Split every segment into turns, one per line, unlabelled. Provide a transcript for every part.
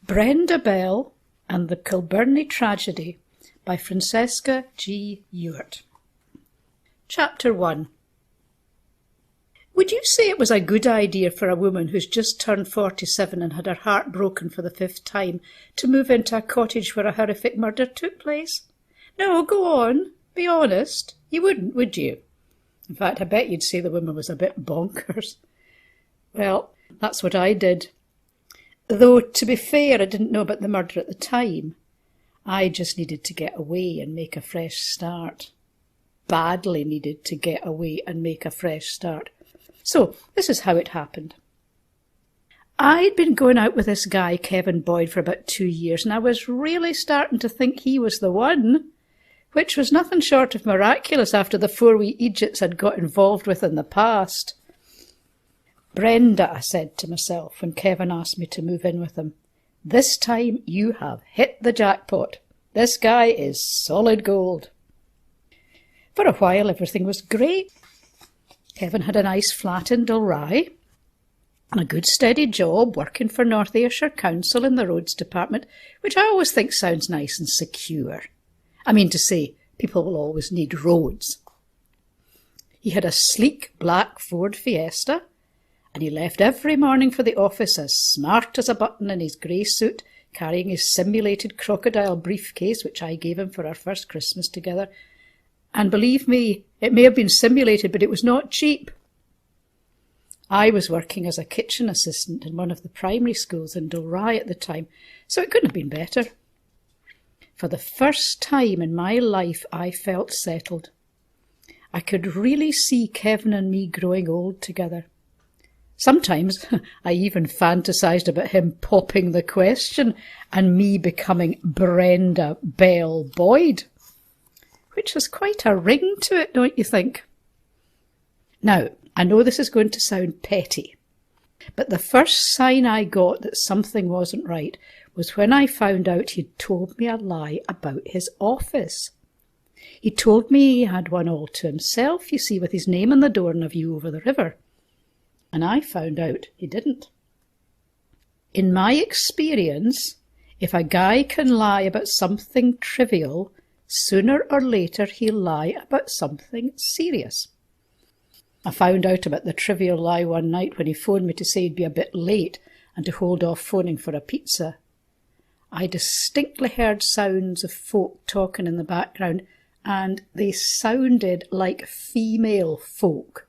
Brenda Bell and the Kilbirnie Tragedy by Francesca G. Ewart. Chapter 1. Would you say it was a good idea for a woman who's just turned 47 and had her heart broken for the 5th time to move into a cottage where a horrific murder took place? No, go on. Be honest. You wouldn't, would you? In fact, I bet you'd say the woman was a bit bonkers. Well, that's what I did. Though, to be fair, I didn't know about the murder at the time. I just needed to get away and make a fresh start. Badly needed to get away and make a fresh start. So, this is how it happened. I'd been going out with this guy, Kevin Boyd, for about 2 years, and I was really starting to think he was the one, which was nothing short of miraculous after the 4 wee idiots I'd got involved with in the past. Brenda, I said to myself when Kevin asked me to move in with him, this time you have hit the jackpot. This guy is solid gold. For a while everything was great. Kevin had a nice flat in Dalry and a good steady job working for North Ayrshire Council in the roads department, which I always think sounds nice and secure. I mean to say, people will always need roads. He had a sleek black Ford Fiesta, and he left every morning for the office as smart as a button in his grey suit, carrying his simulated crocodile briefcase, which I gave him for our first Christmas together. And believe me, it may have been simulated, but it was not cheap. I was working as a kitchen assistant in one of the primary schools in Dalry at the time, so it couldn't have been better. For the first time in my life, I felt settled. I could really see Kevin and me growing old together. Sometimes I even fantasised about him popping the question and me becoming Brenda Bell Boyd, which has quite a ring to it, don't you think? Now, I know this is going to sound petty, but the first sign I got that something wasn't right was when I found out he'd told me a lie about his office. He told me he had one all to himself, you see, with his name on the door and a view over the river. And I found out he didn't. In my experience, if a guy can lie about something trivial, sooner or later he'll lie about something serious. I found out about the trivial lie one night when he phoned me to say he'd be a bit late and to hold off phoning for a pizza. I distinctly heard sounds of folk talking in the background, and they sounded like female folk.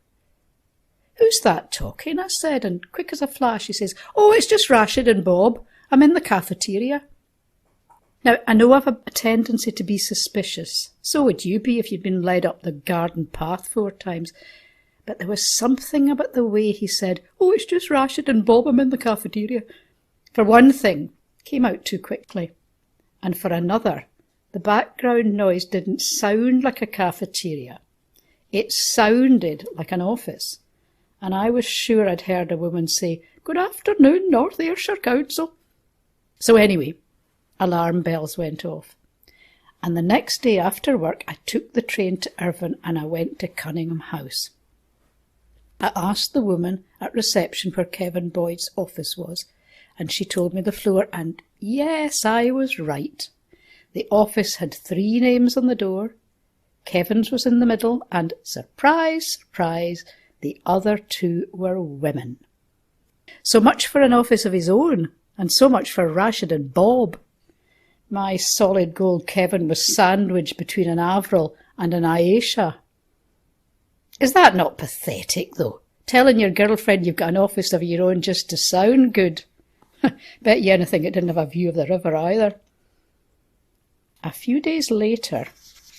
"Who's that talking?" I said, and quick as a flash he says, "Oh, it's just Rashid and Bob. I'm in the cafeteria." Now, I know I've a tendency to be suspicious. So would you be if you'd been led up the garden path 4 times. But there was something about the way he said, "Oh, it's just Rashid and Bob. I'm in the cafeteria." For one thing, came out too quickly. And for another, the background noise didn't sound like a cafeteria. It sounded like an office. And I was sure I'd heard a woman say, "Good afternoon, North Ayrshire Council." So anyway, alarm bells went off. And the next day after work, I took the train to Irvine and I went to Cunningham House. I asked the woman at reception where Kevin Boyd's office was, and she told me the floor, and yes, I was right. The office had 3 names on the door. Kevin's was in the middle, and surprise, surprise, the other 2 were women. So much for an office of his own, and so much for Rashid and Bob. My solid gold Kevin was sandwiched between an Avril and an Aisha. Is that not pathetic, though? Telling your girlfriend you've got an office of your own just to sound good. Bet you anything it didn't have a view of the river either. A few days later,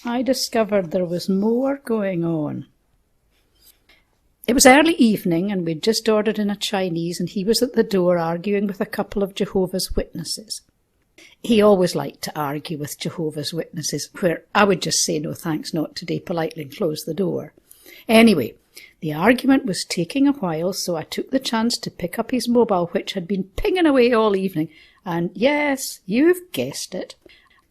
I discovered there was more going on. It was early evening, and we'd just ordered in a Chinese, and he was at the door arguing with a couple of Jehovah's Witnesses. He always liked to argue with Jehovah's Witnesses, where I would just say no thanks, not today, politely, and close the door. Anyway, the argument was taking a while, so I took the chance to pick up his mobile, which had been pinging away all evening, and yes, you've guessed it,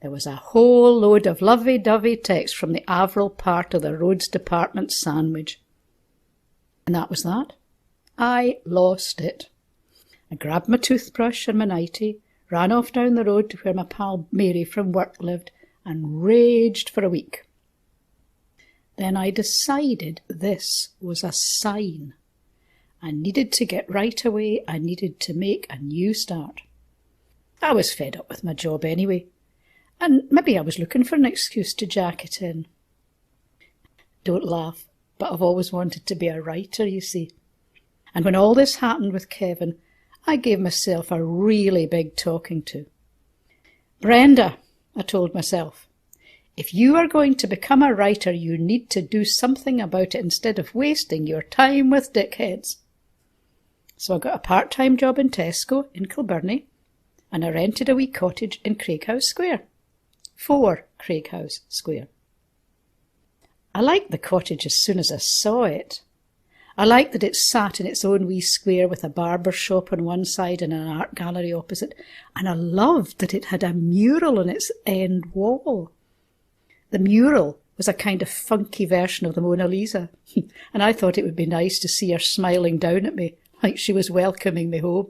there was a whole load of lovey-dovey text from the Avril part of the roads department sandwich. And that was that. I lost it. I grabbed my toothbrush and my nightie, ran off down the road to where my pal Mary from work lived, and raged for a week. Then I decided this was a sign. I needed to get right away. I needed to make a new start. I was fed up with my job anyway, and maybe I was looking for an excuse to jack it in. Don't laugh, but I've always wanted to be a writer, you see. And when all this happened with Kevin, I gave myself a really big talking to. Brenda, I told myself, if you are going to become a writer, you need to do something about it instead of wasting your time with dickheads. So I got a part-time job in Tesco in Kilbirnie, and I rented a wee cottage in Craighouse Square. 4 Craighouse Square. I liked the cottage as soon as I saw it. I liked that it sat in its own wee square with a barber shop on one side and an art gallery opposite, and I loved that it had a mural on its end wall. The mural was a kind of funky version of the Mona Lisa, and I thought it would be nice to see her smiling down at me, like she was welcoming me home.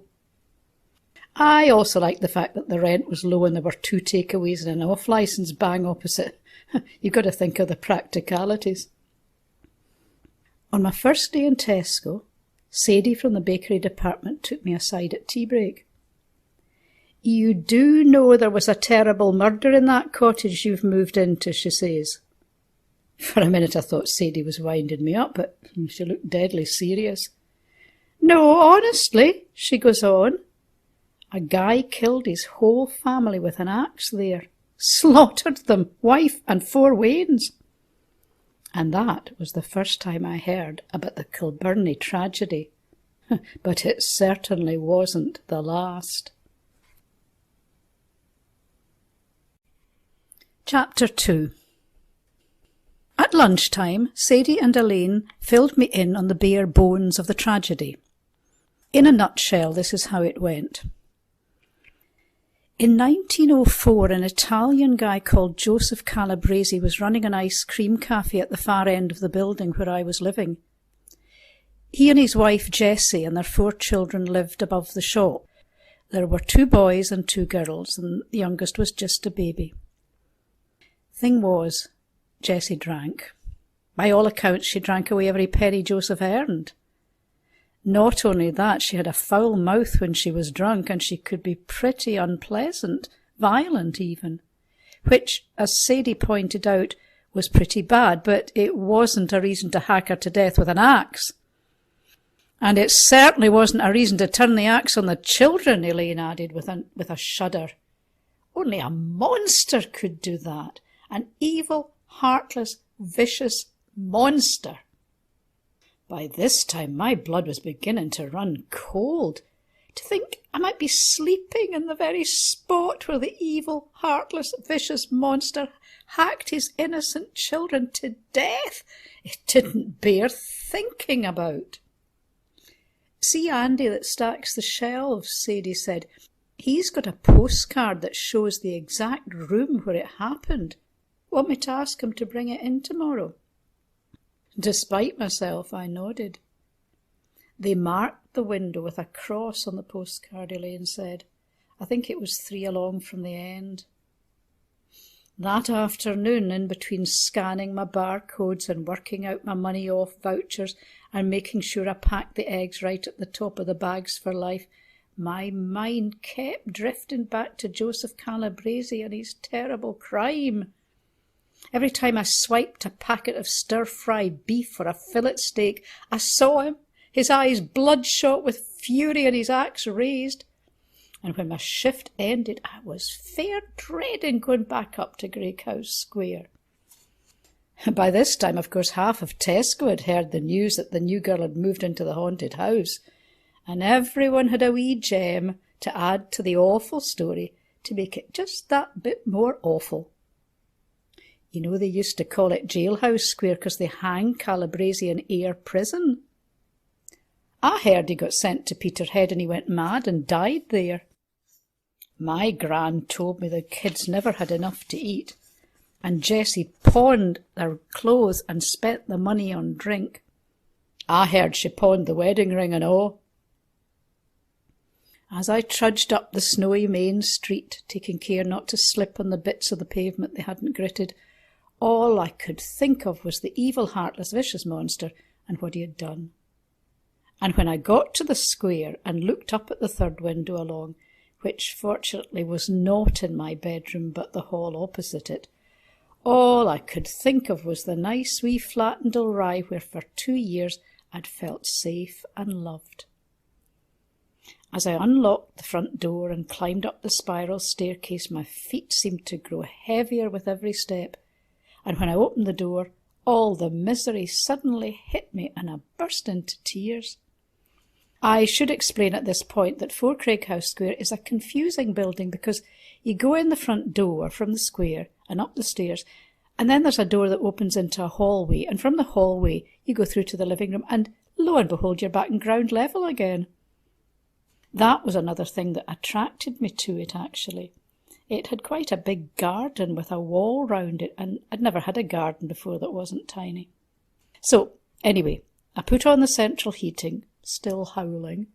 I also liked the fact that the rent was low and there were 2 takeaways and an off-licence bang opposite. You've got to think of the practicalities. On my first day in Tesco, Sadie from the bakery department took me aside at tea break. You do know there was a terrible murder in that cottage you've moved into, she says. For a minute I thought Sadie was winding me up, but she looked deadly serious. No, honestly, she goes on. A guy killed his whole family with an axe there. Slaughtered them, wife and 4 wains. And that was the first time I heard about the Kilbirnie tragedy. But it certainly wasn't the last. Chapter 2. At lunchtime, Sadie and Elaine filled me in on the bare bones of the tragedy. In a nutshell, this is how it went. In 1904, an Italian guy called Joseph Calabrese was running an ice cream cafe at the far end of the building where I was living. He and his wife Jessie and their 4 children lived above the shop. There were 2 boys and 2 girls, and the youngest was just a baby. Thing was, Jessie drank. By all accounts, she drank away every penny Joseph earned. Not only that, she had a foul mouth when she was drunk, and she could be pretty unpleasant, violent even, which, as Sadie pointed out, was pretty bad, but it wasn't a reason to hack her to death with an axe. And it certainly wasn't a reason to turn the axe on the children, Elaine added with a shudder. Only a monster could do that. An evil, heartless, vicious monster. By this time my blood was beginning to run cold. To think I might be sleeping in the very spot where the evil, heartless, vicious monster hacked his innocent children to death, it didn't bear thinking about. See Andy that stacks the shelves, Sadie said. He's got a postcard that shows the exact room where it happened. Want me to ask him to bring it in tomorrow? Despite myself, I nodded. They marked the window with a cross on the postcard, Elaine said. I think it was 3 along from the end. That afternoon, in between scanning my barcodes and working out my money off vouchers and making sure I packed the eggs right at the top of the bags for life, my mind kept drifting back to Joseph Calabrese and his terrible crime. Every time I swiped a packet of stir-fry beef or a fillet steak, I saw him, his eyes bloodshot with fury and his axe raised. And when my shift ended, I was fair dreading going back up to Craighouse Square. By this time, of course, half of Tesco had heard the news that the new girl had moved into the haunted house, and everyone had a wee gem to add to the awful story to make it just that bit more awful. You know, they used to call it Jailhouse Square because they hanged Calabrese in Ayr prison. I heard he got sent to Peterhead and he went mad and died there. My gran told me the kids never had enough to eat, and Jessie pawned their clothes and spent the money on drink. I heard she pawned the wedding ring and all. As I trudged up the snowy main street, taking care not to slip on the bits of the pavement they hadn't gritted, all I could think of was the evil, heartless, vicious monster and what he had done. And when I got to the square and looked up at the third window along, which fortunately was not in my bedroom but the hall opposite it, all I could think of was the nice wee flat in Dalry where for 2 years I'd felt safe and loved. As I unlocked the front door and climbed up the spiral staircase, my feet seemed to grow heavier with every step, and when I opened the door, all the misery suddenly hit me and I burst into tears. I should explain at this point that 4 Craighouse Square is a confusing building because you go in the front door from the square and up the stairs, and then there's a door that opens into a hallway, and from the hallway you go through to the living room, and lo and behold, you're back in ground level again. That was another thing that attracted me to it, actually. It had quite a big garden with a wall round it, and I'd never had a garden before that wasn't tiny. So, anyway, I put on the central heating, still howling,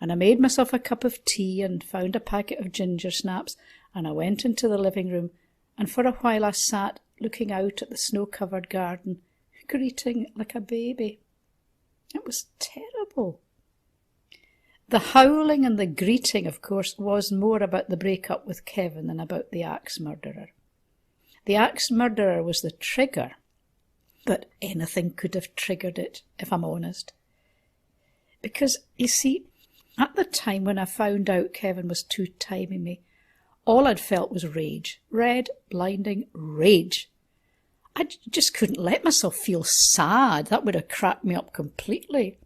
and I made myself a cup of tea and found a packet of ginger snaps, and I went into the living room, and for a while I sat looking out at the snow-covered garden, greeting like a baby. It was terrible. The howling and the greeting, of course, was more about the break-up with Kevin than about the axe murderer. The axe murderer was the trigger, but anything could have triggered it, if I'm honest. Because, you see, at the time when I found out Kevin was two-timing me, all I'd felt was rage. Red, blinding rage. I just couldn't let myself feel sad. That would have cracked me up completely.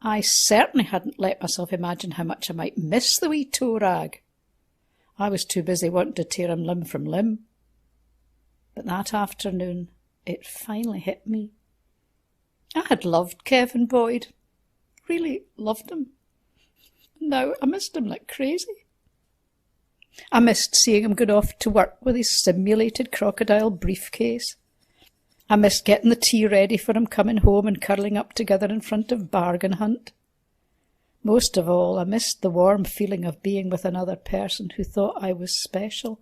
I certainly hadn't let myself imagine how much I might miss the wee toe rag. I was too busy wanting to tear him limb from limb. But that afternoon, it finally hit me. I had loved Kevin Boyd. Really loved him. Now I missed him like crazy. I missed seeing him go off to work with his simulated crocodile briefcase. I missed getting the tea ready for him coming home and curling up together in front of Bargain Hunt. Most of all, I missed the warm feeling of being with another person who thought I was special,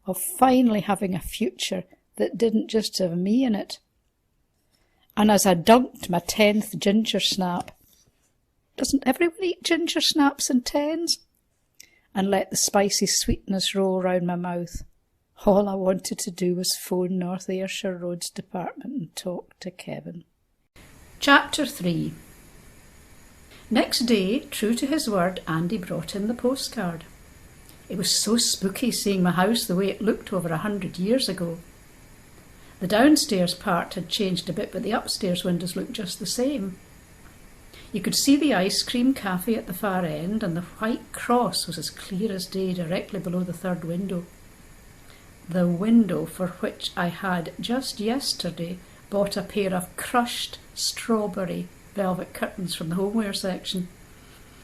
of finally having a future that didn't just have me in it. And as I dunked my 10th ginger snap, doesn't everyone eat ginger snaps in 10s? And let the spicy sweetness roll round my mouth, all I wanted to do was phone North Ayrshire Roads Department and talk to Kevin. Chapter 3. Next day, true to his word, Andy brought in the postcard. It was so spooky seeing my house the way it looked over 100 years ago. The downstairs part had changed a bit, but the upstairs windows looked just the same. You could see the ice cream cafe at the far end, and the white cross was as clear as day directly below the third window. The window for which I had just yesterday bought a pair of crushed strawberry velvet curtains from the homeware section.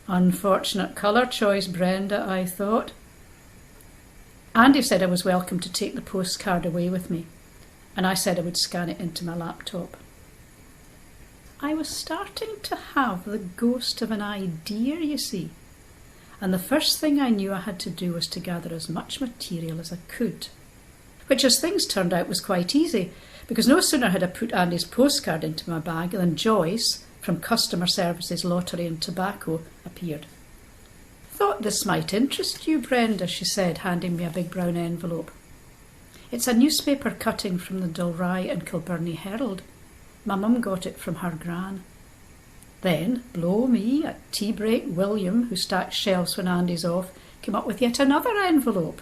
Unfortunate colour choice, Brenda, I thought. Andy said I was welcome to take the postcard away with me, and I said I would scan it into my laptop. I was starting to have the ghost of an idea, you see, and the first thing I knew I had to do was to gather as much material as I could, which as things turned out was quite easy, because no sooner had I put Andy's postcard into my bag than Joyce, from Customer Services Lottery and Tobacco, appeared. "Thought this might interest you, Brenda," she said, handing me a big brown envelope. "It's a newspaper cutting from the Dalry and Kilbirnie Herald. My mum got it from her gran." Then, blow me, at tea break, William, who stacks shelves when Andy's off, came up with yet another envelope.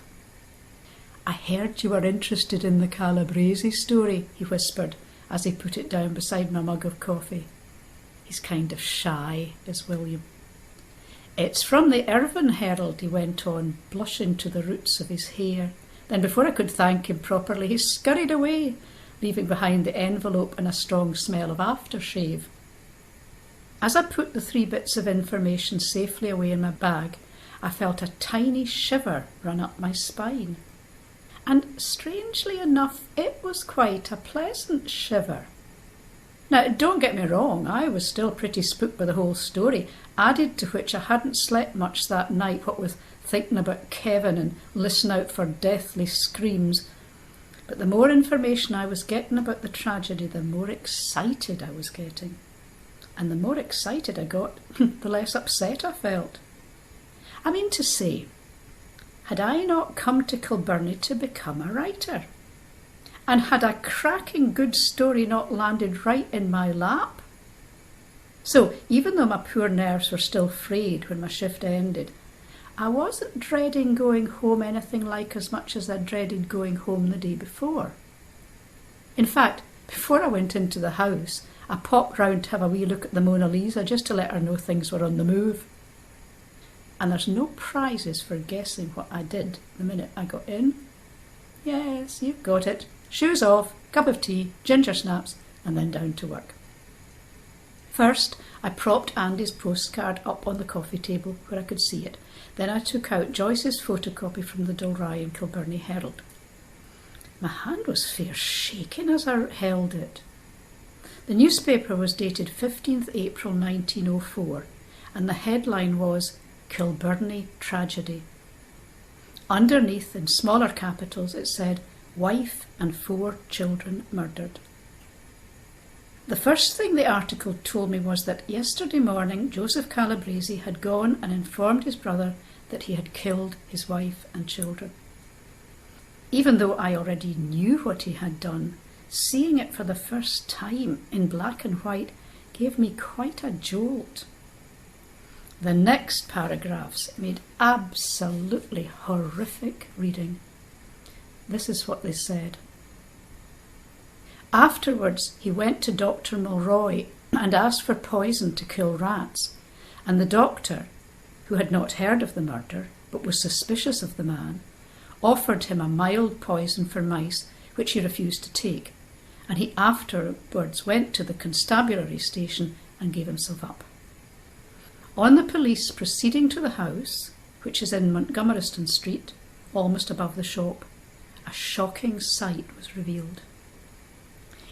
"I heard you were interested in the Calabrese story," he whispered, as he put it down beside my mug of coffee. He's kind of shy, is William. "It's from the Irvine Herald," he went on, blushing to the roots of his hair. Then, before I could thank him properly, he scurried away, leaving behind the envelope and a strong smell of aftershave. As I put the 3 bits of information safely away in my bag, I felt a tiny shiver run up my spine. And strangely enough, it was quite a pleasant shiver. Now, don't get me wrong, I was still pretty spooked by the whole story, added to which I hadn't slept much that night, what with thinking about Kevin and listening out for deathly screams. But the more information I was getting about the tragedy, the more excited I was getting. And the more excited I got, the less upset I felt. I mean to say, had I not come to Kilbirnie to become a writer? And had a cracking good story not landed right in my lap? So, even though my poor nerves were still frayed when my shift ended, I wasn't dreading going home anything like as much as I dreaded going home the day before. In fact, before I went into the house, I popped round to have a wee look at the Mona Lisa just to let her know things were on the move. And there's no prizes for guessing what I did the minute I got in. Yes, you've got it. Shoes off, cup of tea, ginger snaps, and then down to work. First, I propped Andy's postcard up on the coffee table where I could see it. Then I took out Joyce's photocopy from the Dalry and Kilbirnie Herald. My hand was fair shaking as I held it. The newspaper was dated 15th April 1904, and the headline was Kilbirnie Tragedy. Underneath, in smaller capitals, it said, "Wife and 4 children murdered." The first thing the article told me was that yesterday morning Joseph Calabrese had gone and informed his brother that he had killed his wife and children. Even though I already knew what he had done, seeing it for the first time in black and white gave me quite a jolt. The next paragraphs made absolutely horrific reading. This is what they said. Afterwards, he went to Dr. Mulroy and asked for poison to kill rats, and the doctor, who had not heard of the murder but was suspicious of the man, offered him a mild poison for mice, which he refused to take, and he afterwards went to the constabulary station and gave himself up. On the police proceeding to the house, which is in Montgomeryston Street, almost above the shop, a shocking sight was revealed.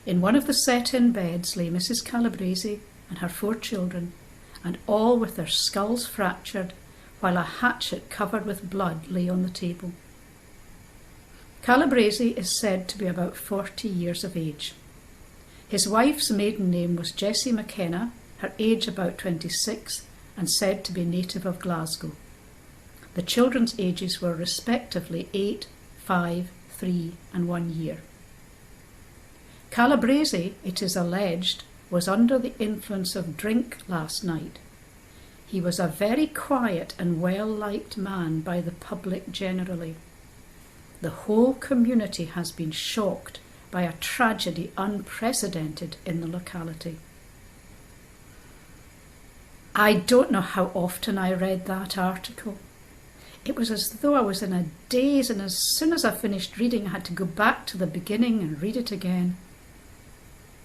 In one of the set-in beds lay Mrs. Calabrese and her 4 children, and all with their skulls fractured, while a hatchet covered with blood lay on the table. Calabrese is said to be about 40 years of age. His wife's maiden name was Jessie McKenna, her age about 26, and said to be native of Glasgow. The children's ages were respectively 8, 5, 3 and 1 year. Calabrese, it is alleged, was under the influence of drink last night. He was a very quiet and well-liked man by the public generally. The whole community has been shocked by a tragedy unprecedented in the locality. I don't know how often I read that article. It was as though I was in a daze, and as soon as I finished reading I had to go back to the beginning and read it again.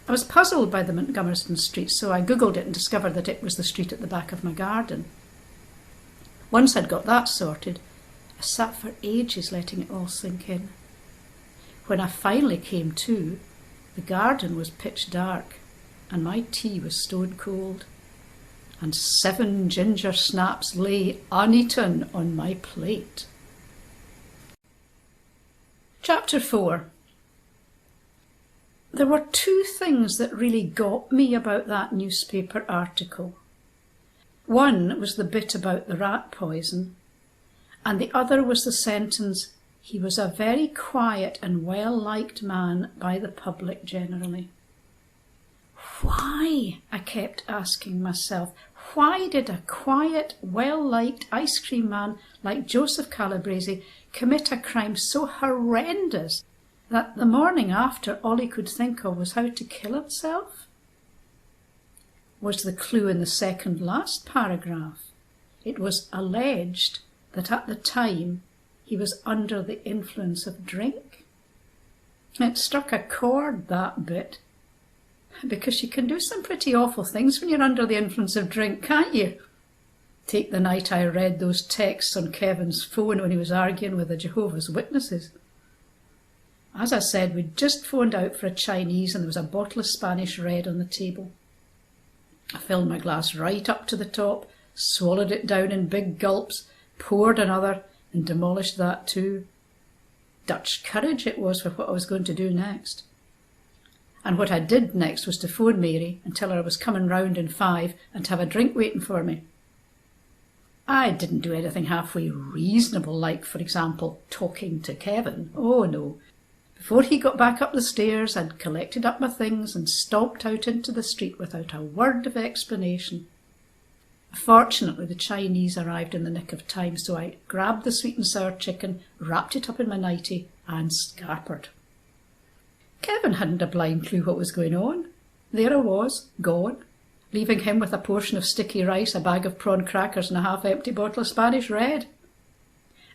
I was puzzled by the Montgomeryston Street, so I googled it and discovered that it was the street at the back of my garden. Once I'd got that sorted, I sat for ages letting it all sink in. When I finally came to, the garden was pitch dark and my tea was stone cold, and 7 ginger snaps lay uneaten on my plate. Chapter 4. There were 2 things that really got me about that newspaper article. One was the bit about the rat poison, and the other was the sentence, "He was a very quiet and well-liked man by the public generally." Why, I kept asking myself, why did a quiet, well-liked ice cream man like Joseph Calabrese commit a crime so horrendous that the morning after all he could think of was how to kill himself? Was the clue in the second last paragraph. It was alleged that at the time he was under the influence of drink. It struck a chord, that bit, because you can do some pretty awful things when you're under the influence of drink, can't you? Take the night I read those texts on Kevin's phone when he was arguing with the Jehovah's Witnesses. As I said, we'd just phoned out for a Chinese and there was a bottle of Spanish red on the table. I filled my glass right up to the top, swallowed it down in big gulps, poured another and demolished that too. Dutch courage it was for what I was going to do next. And what I did next was to phone Mary and tell her I was coming round in 5 and to have a drink waiting for me. I didn't do anything halfway reasonable, like, for example, talking to Kevin. Oh, no. Before he got back up the stairs, I'd collected up my things and stalked out into the street without a word of explanation. Fortunately, the Chinese arrived in the nick of time, so I grabbed the sweet and sour chicken, wrapped it up in my nightie, and scarpered. Kevin hadn't a blind clue what was going on. There I was, gone, leaving him with a portion of sticky rice, a bag of prawn crackers and a half-empty bottle of Spanish red.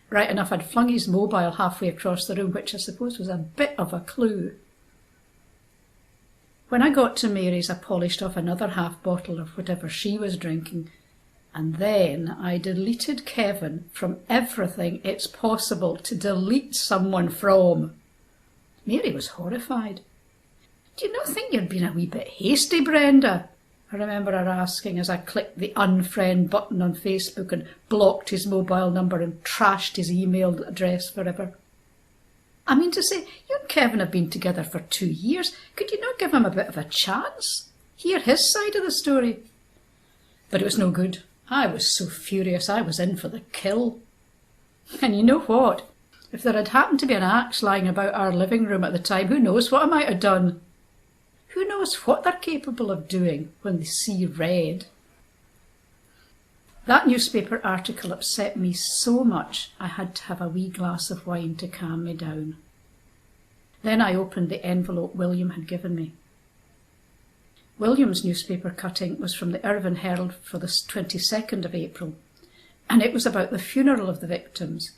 Right enough, I'd flung his mobile halfway across the room, which I suppose was a bit of a clue. When I got to Mary's, I polished off another half bottle of whatever she was drinking, and then I deleted Kevin from everything it's possible to delete someone from. Mary was horrified. "Do you not think you'd been a wee bit hasty, Brenda?" I remember her asking as I clicked the unfriend button on Facebook and blocked his mobile number and trashed his email address forever. "I mean to say, you and Kevin have been together for 2 years. Could you not give him a bit of a chance? Hear his side of the story?" But it was no good. I was so furious I was in for the kill. And you know what? If there had happened to be an axe lying about our living room at the time, who knows what I might have done? Who knows what they're capable of doing when they see red? That newspaper article upset me so much I had to have a wee glass of wine to calm me down. Then I opened the envelope William had given me. William's newspaper cutting was from the Irvine Herald for the 22nd of April, and it was about the funeral of the victims,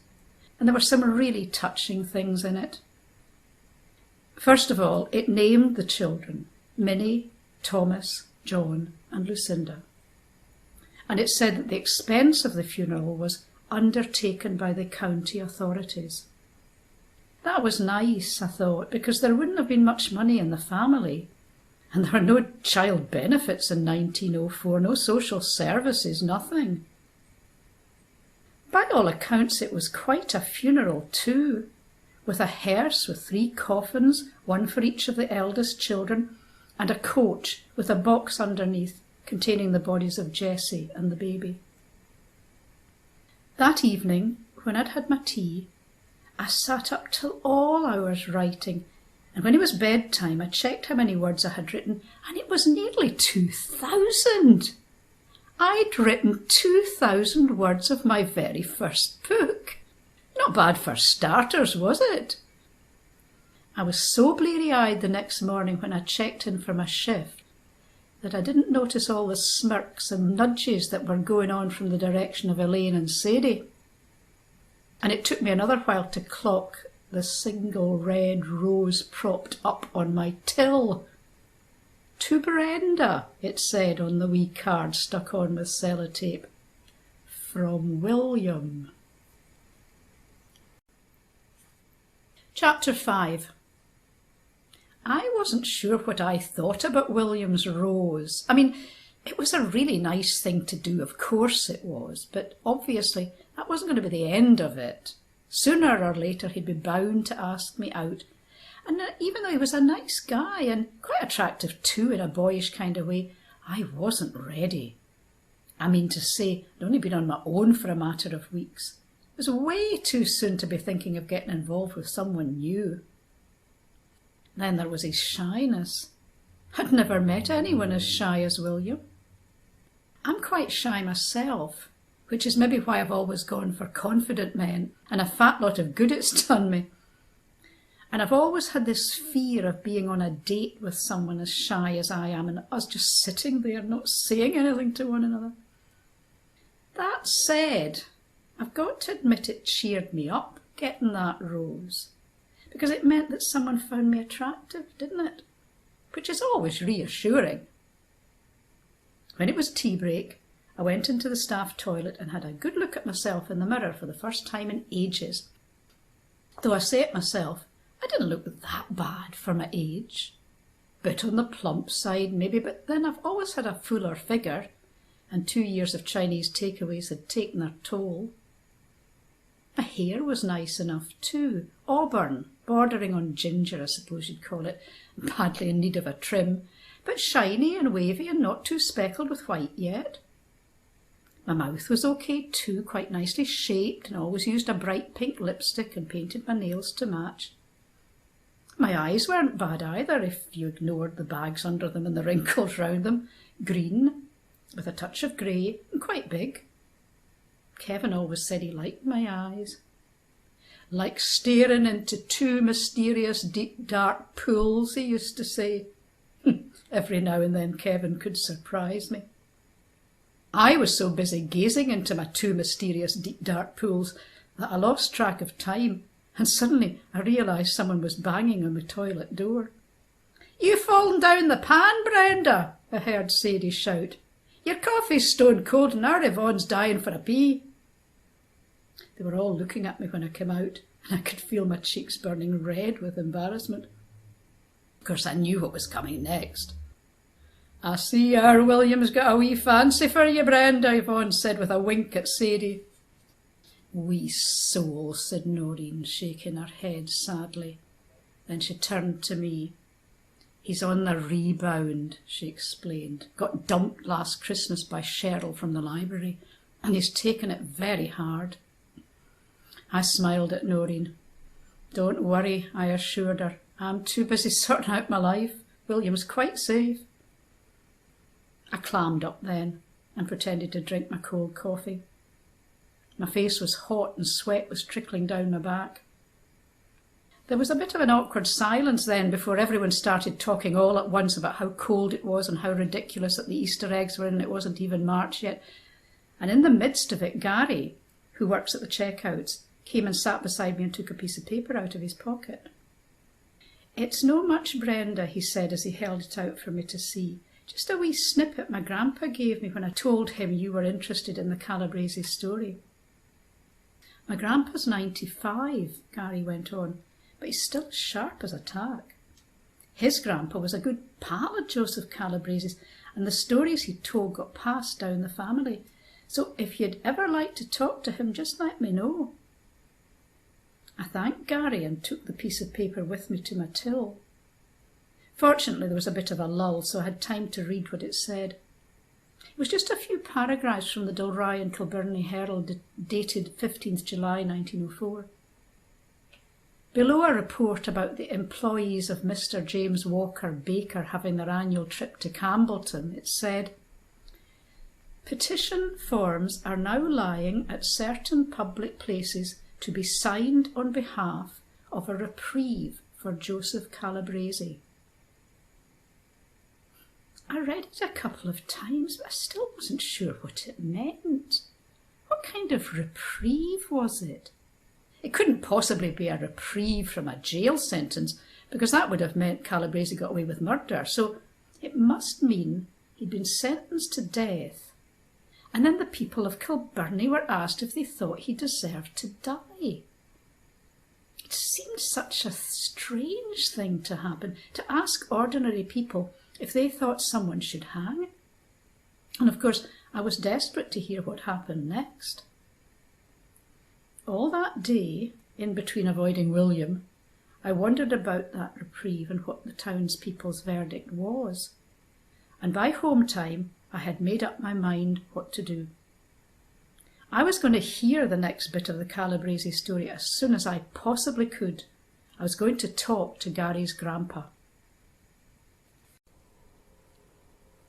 and there were some really touching things in it. First of all, it named the children, Minnie, Thomas, John and Lucinda. And it said that the expense of the funeral was undertaken by the county authorities. That was nice, I thought, because there wouldn't have been much money in the family. And there were no child benefits in 1904, no social services, nothing. By all accounts, it was quite a funeral too, with a hearse with 3 coffins, one for each of the eldest children, and a coach with a box underneath containing the bodies of Jessie and the baby. That evening, when I'd had my tea, I sat up till all hours writing, and when it was bedtime I checked how many words I had written, and it was nearly 2,000. I'd written 2,000 words of my very first book. Not bad for starters, was it? I was so bleary-eyed the next morning when I checked in for my shift that I didn't notice all the smirks and nudges that were going on from the direction of Elaine and Sadie. And it took me another while to clock the single red rose propped up on my till. "To Brenda," it said on the wee card stuck on with sellotape. "From William." Chapter 5. I wasn't sure what I thought about William's rose. I mean, it was a really nice thing to do, of course it was, but obviously that wasn't going to be the end of it. Sooner or later he'd be bound to ask me out, and even though he was a nice guy and quite attractive too in a boyish kind of way, I wasn't ready. I mean to say, I'd only been on my own for a matter of weeks. It was way too soon to be thinking of getting involved with someone new. Then there was his shyness. I'd never met anyone as shy as William. I'm quite shy myself, which is maybe why I've always gone for confident men, and a fat lot of good it's done me. And I've always had this fear of being on a date with someone as shy as I am, and us just sitting there not saying anything to one another. That said, I've got to admit it cheered me up getting that rose, because it meant that someone found me attractive, didn't it? Which is always reassuring. When it was tea break, I went into the staff toilet and had a good look at myself in the mirror for the first time in ages. Though I say it myself, I didn't look that bad for my age. Bit on the plump side maybe, but then I've always had a fuller figure, and 2 years of Chinese takeaways had taken their toll. My hair was nice enough too, auburn, bordering on ginger I suppose you'd call it, badly in need of a trim, but shiny and wavy and not too speckled with white yet. My mouth was okay too, quite nicely shaped, and always used a bright pink lipstick and painted my nails to match. My eyes weren't bad either, if you ignored the bags under them and the wrinkles round them. Green, with a touch of grey, and quite big. Kevin always said he liked my eyes. Like staring into two mysterious deep dark pools, he used to say. Every now and then Kevin could surprise me. I was so busy gazing into my two mysterious deep dark pools that I lost track of time, and suddenly I realised someone was banging on the toilet door. "You fallen down the pan, Brenda," I heard Sadie shout. "Your coffee's stone cold and our Yvonne's dying for a pee." They were all looking at me when I came out, and I could feel my cheeks burning red with embarrassment. Of course, I knew what was coming next. "I see our William's got a wee fancy for you, Brenda," Yvonne said with a wink at Sadie. "Wee soul," said Noreen, shaking her head sadly. Then she turned to me. "He's on the rebound," she explained. "Got dumped last Christmas by Cheryl from the library, and he's taken it very hard." I smiled at Noreen. "Don't worry," I assured her. "I'm too busy sorting out my life. William's quite safe." I clammed up then and pretended to drink my cold coffee. My face was hot and sweat was trickling down my back. There was a bit of an awkward silence then before everyone started talking all at once about how cold it was and how ridiculous that the Easter eggs were and it wasn't even March yet. And in the midst of it, Gary, who works at the checkouts, came and sat beside me and took a piece of paper out of his pocket. "It's no much, Brenda," he said as he held it out for me to see. "Just a wee snippet my grandpa gave me when I told him you were interested in the Calabrese story." "My grandpa's 95, Gary went on, "but he's still as sharp as a tack. His grandpa was a good pal of Joseph Calabrese's, and the stories he told got passed down the family. So if you'd ever like to talk to him, just let me know." I thanked Gary and took the piece of paper with me to my till. Fortunately, there was a bit of a lull, so I had time to read what it said. It was just a few paragraphs from the Dalry and Kilbirnie Herald, dated 15th July 1904. Below a report about the employees of Mr. James Walker Baker having their annual trip to Campbellton, it said, "Petition forms are now lying at certain public places to be signed on behalf of a reprieve for Joseph Calabrese." I read it a couple of times, but I still wasn't sure what it meant. What kind of reprieve was it? It couldn't possibly be a reprieve from a jail sentence, because that would have meant Calabrese got away with murder, so it must mean he'd been sentenced to death, and then the people of Kilbirnie were asked if they thought he deserved to die. It seemed such a strange thing to happen, to ask ordinary people if they thought someone should hang. And of course, I was desperate to hear what happened next. All that day, in between avoiding William, I wondered about that reprieve and what the townspeople's verdict was. And by home time, I had made up my mind what to do. I was going to hear the next bit of the Calabrese story as soon as I possibly could. I was going to talk to Gary's grandpa.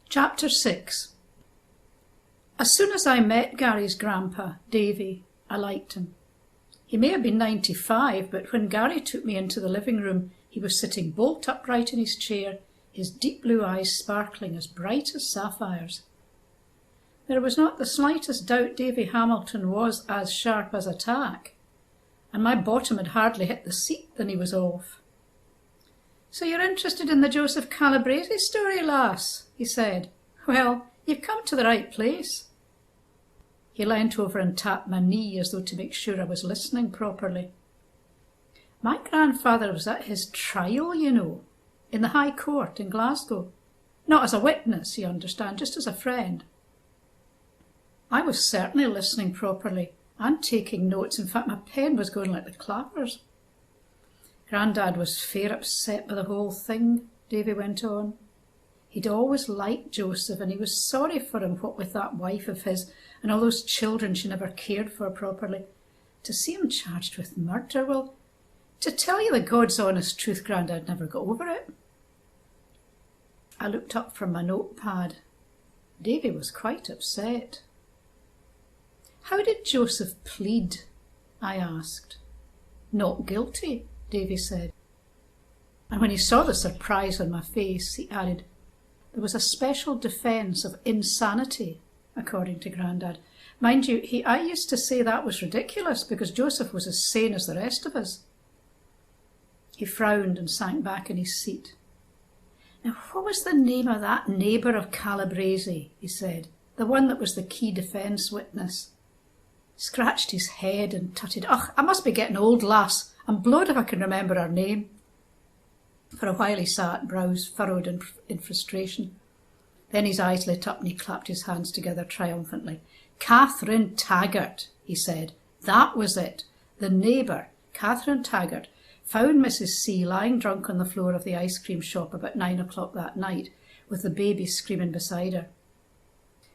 Chapter 6. As soon as I met Gary's grandpa, Davey, I liked him. He may have been 95, but when Gary took me into the living room, he was sitting bolt upright in his chair, his deep blue eyes sparkling as bright as sapphires. There was not the slightest doubt Davy Hamilton was as sharp as a tack, and my bottom had hardly hit the seat than he was off. "So you're interested in the Joseph Calabrese story, lass?" he said. "Well, you've come to the right place." He leant over and tapped my knee as though to make sure I was listening properly. My grandfather was at his trial, you know, in the High Court in Glasgow. Not as a witness, you understand, just as a friend. I was certainly listening properly and taking notes. In fact, my pen was going like the clappers. Grandad was fair upset by the whole thing, Davy went on. He'd always liked Joseph, and he was sorry for him, what with that wife of his and all those children she never cared for properly. To see him charged with murder, well, to tell you the God's honest truth, Grandad never got over it. I looked up from my notepad. Davy was quite upset. How did Joseph plead? I asked. Not guilty, Davy said. And when he saw the surprise on my face, he added, there was a special defence of insanity, according to Grandad. Mind you, I used to say that was ridiculous because Joseph was as sane as the rest of us. He frowned and sank back in his seat. Now, what was the name of that neighbour of Calabrese, he said, the one that was the key defence witness? He scratched his head and tutted, "Ugh, I must be getting old, lass. I'm blowed if I can remember her name." For a while he sat, brows furrowed in frustration. Then his eyes lit up and he clapped his hands together triumphantly. "Catherine Taggart," he said. "That was it. The neighbour, Catherine Taggart, found Mrs. C lying drunk on the floor of the ice cream shop about 9 o'clock that night, with the baby screaming beside her.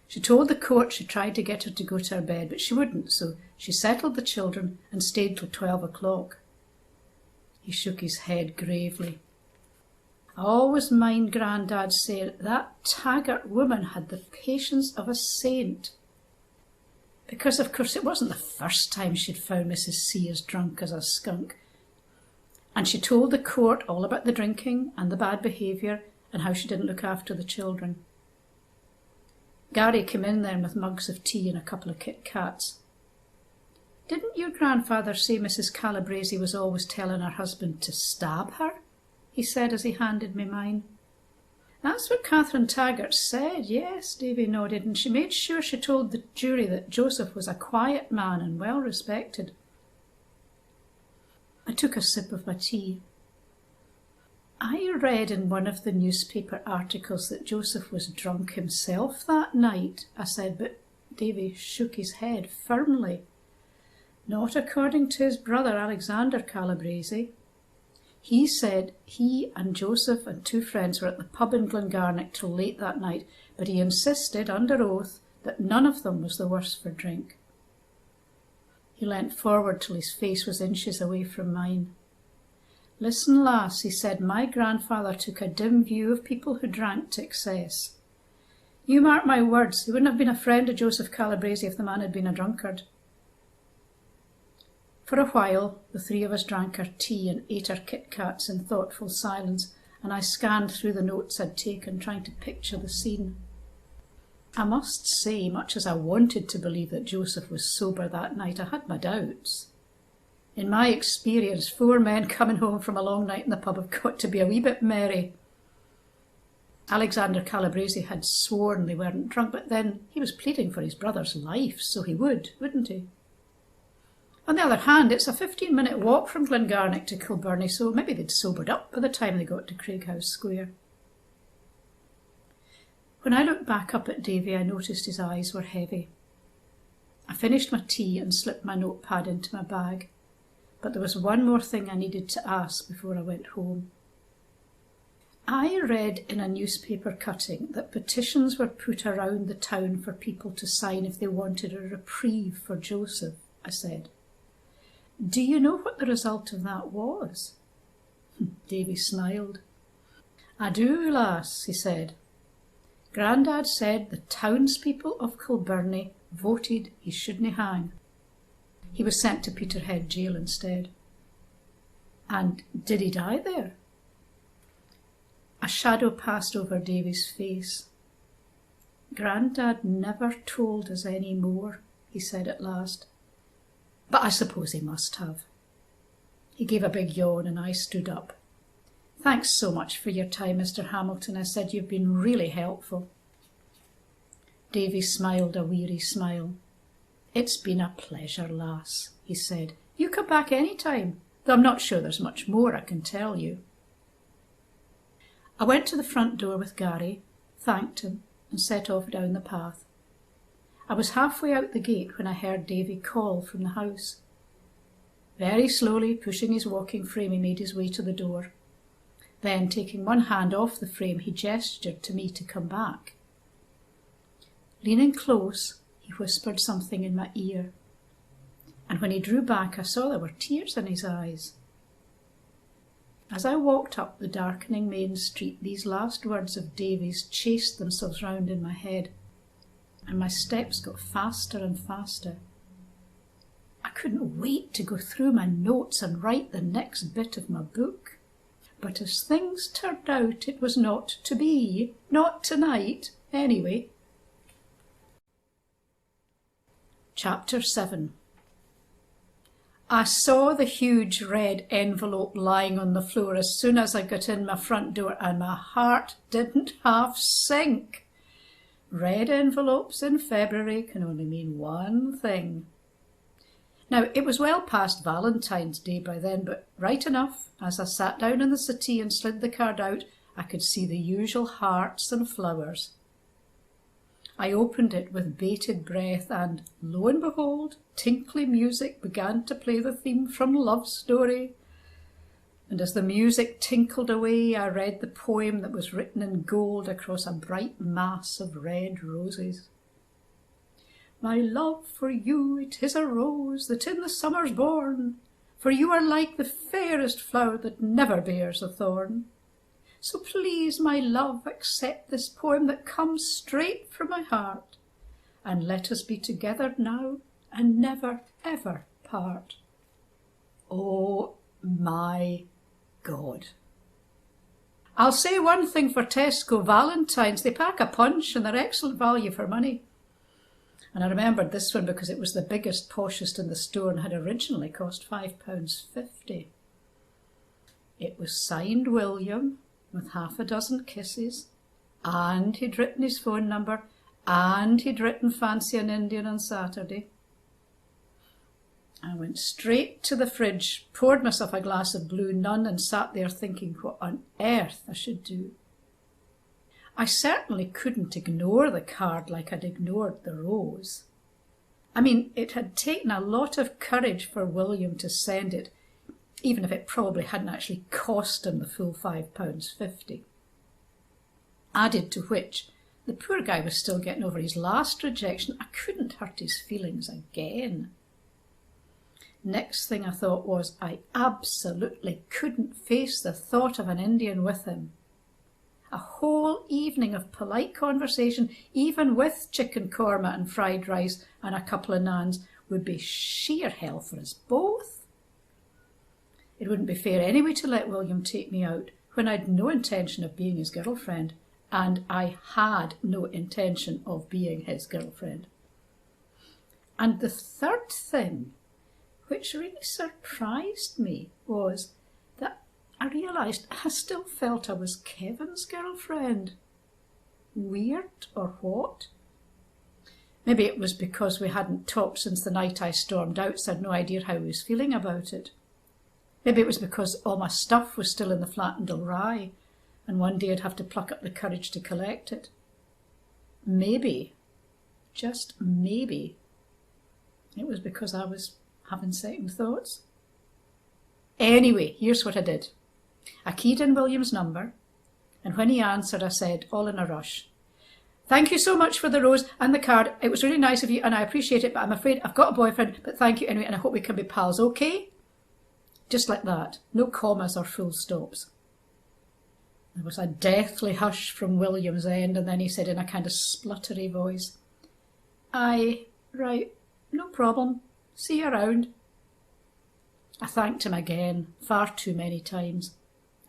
She told the court she tried to get her to go to her bed, but she wouldn't, so she settled the children and stayed till 12 o'clock. He shook his head gravely. I always mind Grandad saying that Taggart woman had the patience of a saint. Because, of course, it wasn't the first time she'd found Mrs. C as drunk as a skunk. And she told the court all about the drinking and the bad behaviour and how she didn't look after the children. Gary came in then with mugs of tea and a couple of Kit Kats. "Didn't your grandfather say Mrs. Calabrese was always telling her husband to stab her?" he said as he handed me mine. "That's what Catherine Taggart said, yes," Davy nodded, "and she made sure she told the jury that Joseph was a quiet man and well respected." I took a sip of my tea. "I read in one of the newspaper articles that Joseph was drunk himself that night," I said, but Davy shook his head firmly. "Not according to his brother Alexander Calabrese. He said he and Joseph and 2 friends were at the pub in Glengarnock till late that night, but he insisted under oath that none of them was the worse for drink." He leant forward till his face was inches away from mine. "Listen, lass," he said, "my grandfather took a dim view of people who drank to excess. You mark my words, he wouldn't have been a friend of Joseph Calabrese if the man had been a drunkard." For a while, the 3 of us drank our tea and ate our Kit Kats in thoughtful silence, and I scanned through the notes I'd taken, trying to picture the scene. I must say, much as I wanted to believe that Joseph was sober that night, I had my doubts. In my experience, 4 men coming home from a long night in the pub have got to be a wee bit merry. Alexander Calabrese had sworn they weren't drunk, but then he was pleading for his brother's life, so he would, wouldn't he? On the other hand, it's a 15-minute walk from Glengarnock to Kilbirnie, so maybe they'd sobered up by the time they got to Craighouse Square. When I looked back up at Davy, I noticed his eyes were heavy. I finished my tea and slipped my notepad into my bag, but there was one more thing I needed to ask before I went home. I read in a newspaper cutting that petitions were put around the town for people to sign if they wanted a reprieve for Joseph, I said. "Do you know what the result of that was?" Davy smiled. "I do, lass," he said. "Grandad said the townspeople of Kilbirnie voted he shouldn't hang. He was sent to Peterhead jail instead." "And did he die there?" A shadow passed over Davy's face. "Grandad never told us any more," he said at last. "But I suppose he must have." He gave a big yawn and I stood up. "Thanks so much for your time, Mr. Hamilton," I said. "You've been really helpful." Davy smiled a weary smile. "It's been a pleasure, lass," he said. "You come back any time. though I'm not sure there's much more I can tell you. I went to the front door with Gary, thanked him, and set off down the path. I was halfway out the gate when I heard Davey call from the house. Very slowly, pushing his walking frame, he made his way to the door. Then, taking one hand off the frame, he gestured to me to come back. Leaning close, he whispered something in my ear, and when he drew back, I saw there were tears in his eyes. As I walked up the darkening main street, these last words of Davey's chased themselves round in my head, and my steps got faster and faster. I couldn't wait to go through my notes and write the next bit of my book. But as things turned out, it was not to be, not tonight, anyway. Chapter 7. I saw the huge red envelope lying on the floor as soon as I got in my front door, and my heart didn't half sink. Red envelopes in February can only mean one thing. Now, it was well past Valentine's Day by then, but right enough, as I sat down in the settee and slid the card out, I could see the usual hearts and flowers. I opened it with bated breath, and lo and behold, tinkly music began to play the theme from Love Story. And as the music tinkled away, I read the poem that was written in gold across a bright mass of red roses. My love for you, it is a rose that in the summer's born, for you are like the fairest flower that never bears a thorn. So please, my love, accept this poem that comes straight from my heart, and let us be together now and never, ever part. Oh my God. I'll say one thing for Tesco Valentines. They pack a punch and they're excellent value for money. And I remembered this one because it was the biggest, poshest in the store and had originally cost £5.50. It was signed William with half a dozen kisses, and he'd written his phone number, and he'd written fancy an Indian on Saturday. I went straight to the fridge, poured myself a glass of Blue Nun, and sat there thinking what on earth I should do. I certainly couldn't ignore the card like I'd ignored the rose. I mean, it had taken a lot of courage for William to send it, even if it probably hadn't actually cost him the full £5.50. Added to which, the poor guy was still getting over his last rejection. I couldn't hurt his feelings again. Next thing I thought was I absolutely couldn't face the thought of an Indian with him. A whole evening of polite conversation, even with chicken korma and fried rice and a couple of naans, would be sheer hell for us both. It wouldn't be fair anyway to let William take me out when I'd no intention of being his girlfriend, and I had no intention of being his girlfriend. And the third thing, which really surprised me, was that I realised I still felt I was Kevin's girlfriend. Weird or what? Maybe it was because we hadn't talked since the night I stormed out, so I had no idea how he was feeling about it. Maybe it was because all my stuff was still in the flat in Dalry, and one day I'd have to pluck up the courage to collect it. Maybe, just maybe, it was because I was having second thoughts. Anyway, here's what I did. I keyed in William's number, and when he answered, I said, all in a rush, "Thank you so much for the rose and the card. It was really nice of you, and I appreciate it, but I'm afraid I've got a boyfriend, but thank you anyway, and I hope we can be pals, okay?" Just like that, no commas or full stops. There was a deathly hush from William's end, and then he said in a kind of spluttery voice, "Aye, right, no problem. See you around." I thanked him again, far too many times,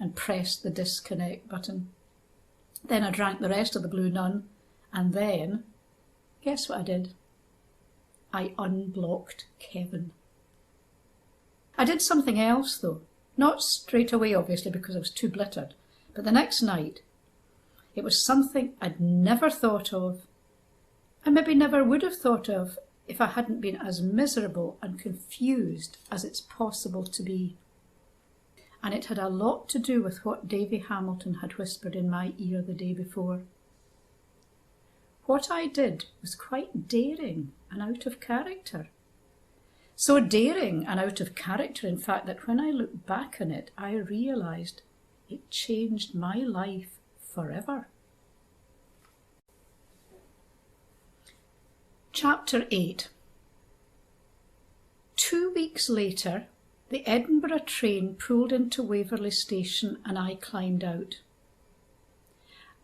and pressed the disconnect button. Then I drank the rest of the Blue Nun, and then, guess what I did? I unblocked Kevin. I did something else, though. Not straight away, obviously, because I was too blittered, but the next night. It was something I'd never thought of, and maybe never would have thought of if I hadn't been as miserable and confused as it's possible to be. and it had a lot to do with what Davey Hamilton had whispered in my ear the day before. What I did was quite daring and out of character. So daring and out of character, in fact, that when I look back on it, I realised it changed my life forever. Chapter 8. 2 weeks later, the Edinburgh train pulled into Waverley Station and I climbed out.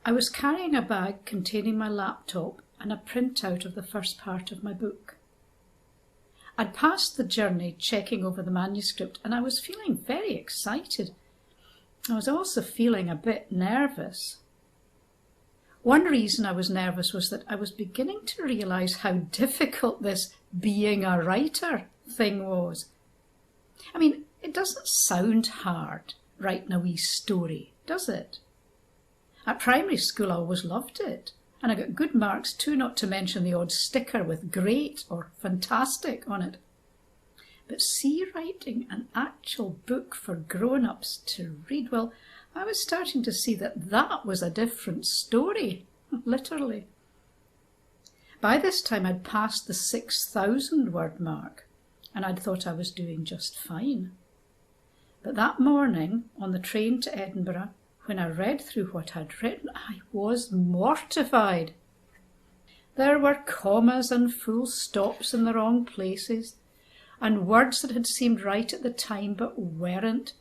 I was carrying a bag containing my laptop and a printout of the first part of my book. I'd passed the journey checking over the manuscript and I was feeling very excited. I was also feeling a bit nervous. One reason I was nervous was that I was beginning to realise how difficult this being a writer thing was. I mean, it doesn't sound hard, writing a wee story, does it? At primary school I always loved it, and I got good marks too, not to mention the odd sticker with great or fantastic on it. But see, writing an actual book for grown-ups to read, well, I was starting to see that was a different story, literally. By this time I'd passed the 6,000 word mark, and I'd thought I was doing just fine. But that morning, on the train to Edinburgh, when I read through what I'd written, I was mortified. There were commas and full stops in the wrong places, and words that had seemed right at the time but weren't,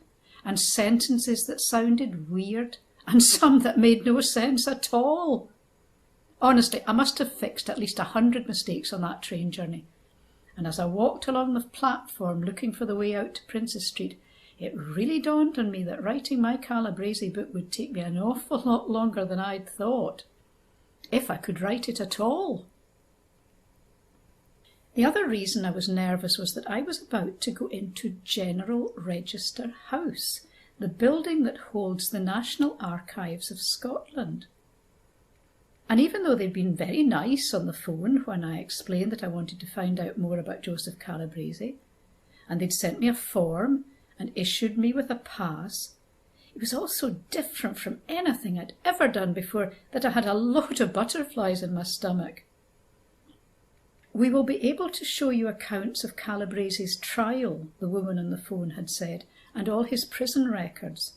and sentences that sounded weird, and some that made no sense at all. Honestly, I must have fixed at least 100 mistakes on that train journey. And as I walked along the platform looking for the way out to Princess Street, it really dawned on me that writing my Calabrese book would take me an awful lot longer than I'd thought, if I could write it at all. The other reason I was nervous was that I was about to go into General Register House, the building that holds the National Archives of Scotland. And even though they'd been very nice on the phone when I explained that I wanted to find out more about Joseph Calabrese, and they'd sent me a form and issued me with a pass, it was all so different from anything I'd ever done before that I had a load of butterflies in my stomach. "We will be able to show you accounts of Calabrese's trial," the woman on the phone had said, "and all his prison records."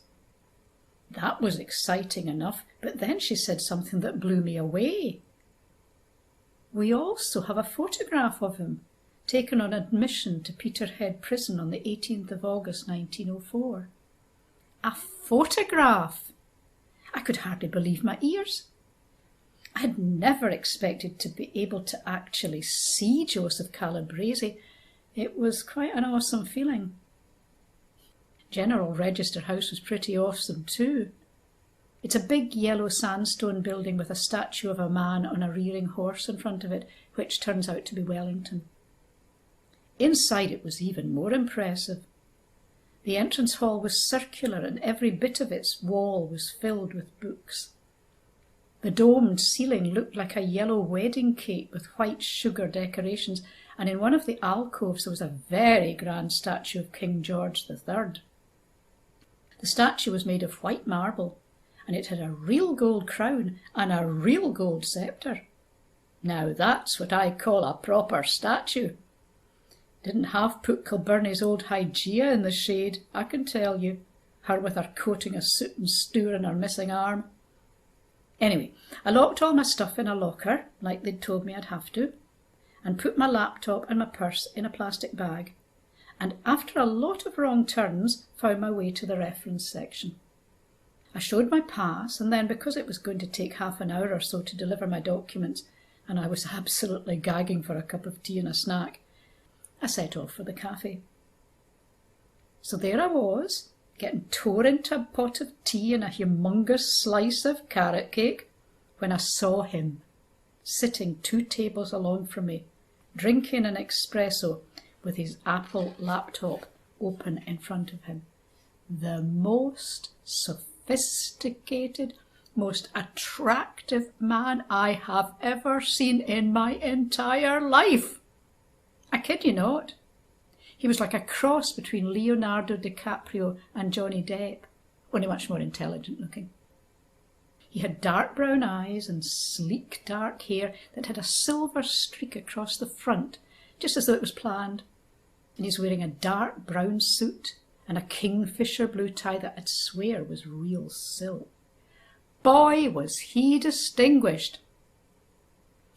That was exciting enough, but then she said something that blew me away. "We also have a photograph of him, taken on admission to Peterhead Prison on the 18th of August 1904. A photograph! I could hardly believe my ears. I had never expected to be able to actually see Joseph Calabrese. It was quite an awesome feeling. General Register House was pretty awesome too. It's a big yellow sandstone building with a statue of a man on a rearing horse in front of it, which turns out to be Wellington. Inside it was even more impressive. The entrance hall was circular and every bit of its wall was filled with books. The domed ceiling looked like a yellow wedding cake with white sugar decorations, and in one of the alcoves there was a very grand statue of King George III. The statue was made of white marble, and it had a real gold crown and a real gold sceptre. Now that's what I call a proper statue. Didn't half put Kilbirnie's old Hygeia in the shade, I can tell you, her with her coating of soot and stour and her missing arm. Anyway, I locked all my stuff in a locker, like they'd told me I'd have to, and put my laptop and my purse in a plastic bag, and after a lot of wrong turns, found my way to the reference section. I showed my pass, and then, because it was going to take half an hour or so to deliver my documents, and I was absolutely gagging for a cup of tea and a snack, I set off for the cafe. So there I was, getting tore into a pot of tea and a humongous slice of carrot cake, when I saw him, sitting 2 tables along from me, drinking an espresso with his Apple laptop open in front of him. The most sophisticated, most attractive man I have ever seen in my entire life. I kid you not. He was like a cross between Leonardo DiCaprio and Johnny Depp, only much more intelligent looking. He had dark brown eyes and sleek dark hair that had a silver streak across the front, just as though it was planned. And he's wearing a dark brown suit and a kingfisher blue tie that I'd swear was real silk. Boy, was he distinguished!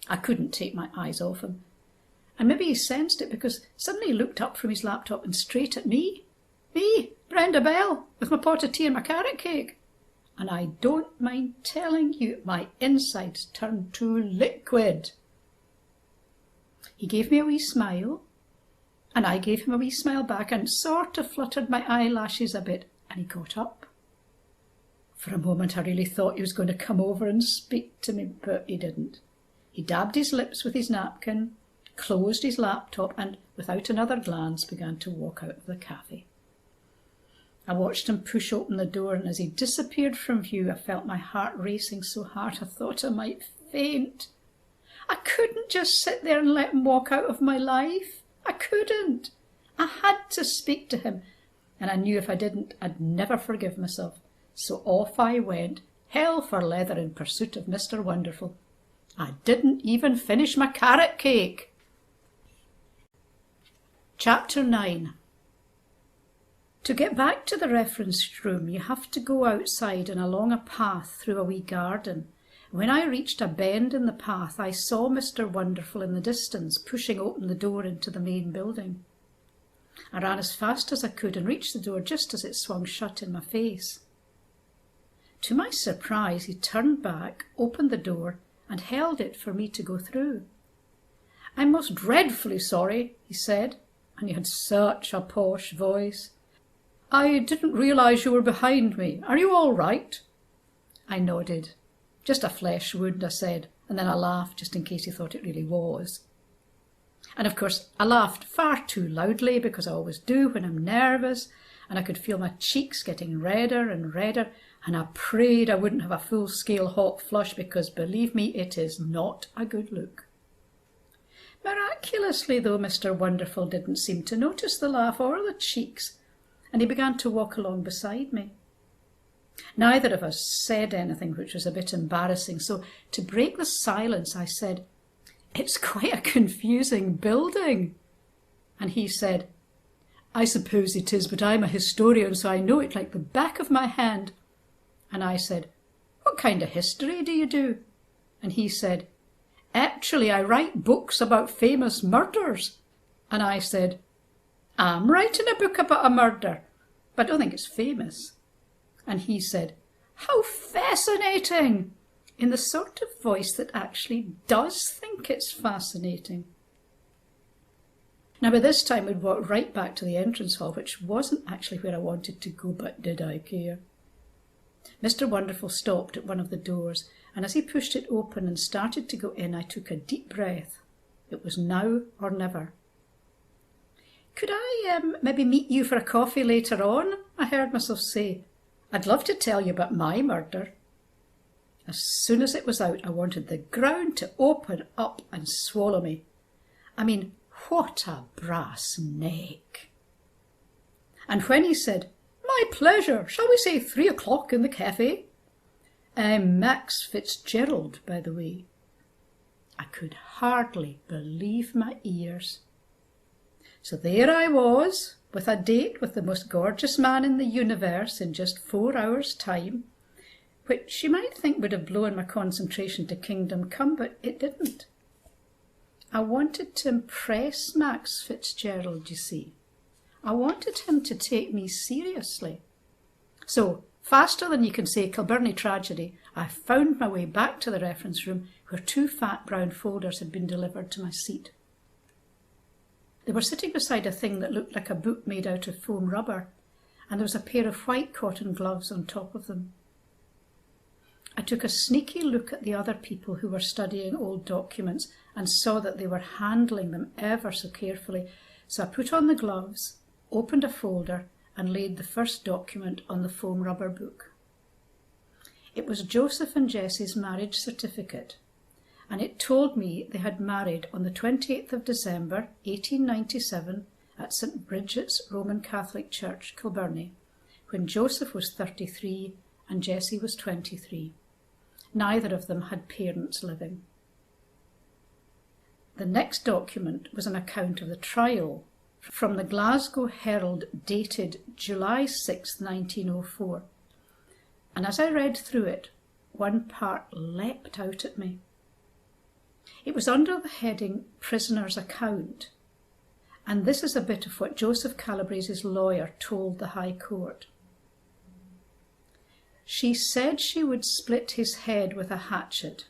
I couldn't take my eyes off him. And maybe he sensed it, because suddenly he looked up from his laptop and straight at me. Me, Brenda Bell, with my pot of tea and my carrot cake. And I don't mind telling you, my insides turned to liquid. He gave me a wee smile, and I gave him a wee smile back, and sort of fluttered my eyelashes a bit, and he got up. For a moment I really thought he was going to come over and speak to me, but he didn't. He dabbed his lips with his napkin, closed his laptop, and without another glance began to walk out of the cafe. I watched him push open the door, and as he disappeared from view, I felt my heart racing so hard I thought I might faint. I couldn't just sit there and let him walk out of my life. I couldn't. I had to speak to him, and I knew if I didn't, I'd never forgive myself. So off I went, hell for leather, in pursuit of Mr. Wonderful. I didn't even finish my carrot cake. Chapter 9. To get back to the reference room, you have to go outside and along a path through a wee garden. When I reached a bend in the path, I saw Mr. Wonderful in the distance, pushing open the door into the main building. I ran as fast as I could and reached the door just as it swung shut in my face. To my surprise, he turned back, opened the door, and held it for me to go through. "I'm most dreadfully sorry," he said, and he had such a posh voice. "I didn't realise you were behind me. Are you all right?" I nodded. "Just a flesh wound," I said, and then I laughed just in case he thought it really was. And of course I laughed far too loudly, because I always do when I'm nervous, and I could feel my cheeks getting redder and redder, and I prayed I wouldn't have a full-scale hot flush, because believe me, it is not a good look. Miraculously, though, Mr. Wonderful didn't seem to notice the laugh or the cheeks, and he began to walk along beside me. Neither of us said anything, which was a bit embarrassing, so to break the silence I said, "It's quite a confusing building." And he said, "I suppose it is, but I'm a historian, so I know it like the back of my hand." And I said, "What kind of history do you do?" And he said, "Actually, I write books about famous murders." And I said, "I'm writing a book about a murder, but I don't think it's famous." And he said, "How fascinating!" in the sort of voice that actually does think it's fascinating. Now by this time we'd walked right back to the entrance hall, which wasn't actually where I wanted to go, but did I care? Mr. Wonderful stopped at one of the doors, and as he pushed it open and started to go in, I took a deep breath. It was now or never. "Could I maybe meet you for a coffee later on?" I heard myself say. "I'd love to tell you about my murder." As soon as it was out, I wanted the ground to open up and swallow me. I mean, what a brass neck. And when he said, "My pleasure, shall we say 3 o'clock in the cafe?" Max Fitzgerald, by the way. I could hardly believe my ears. So there I was, with a date with the most gorgeous man in the universe in just 4 hours' time, which you might think would have blown my concentration to kingdom come, but it didn't. I wanted to impress Max Fitzgerald, you see. I wanted him to take me seriously. So, faster than you can say Kilbirnie Tragedy, I found my way back to the reference room, where 2 fat brown folders had been delivered to my seat. They were sitting beside a thing that looked like a book made out of foam rubber, and there was a pair of white cotton gloves on top of them. I took a sneaky look at the other people who were studying old documents and saw that they were handling them ever so carefully, so I put on the gloves, opened a folder, and laid the first document on the foam rubber book. It was Joseph and Jessie's marriage certificate, and it told me they had married on the 28th of December 1897 at at St Bridget's Roman Catholic Church, Kilbirnie, when Joseph was 33 and Jessie was 23. Neither of them had parents living. The next document was an account of the trial from the Glasgow Herald dated July 6, 1904. And as I read through it, one part leapt out at me. It was under the heading Prisoner's Account, and this is a bit of what Joseph Calabrese's lawyer told the High Court. She said she would split his head with a hatchet.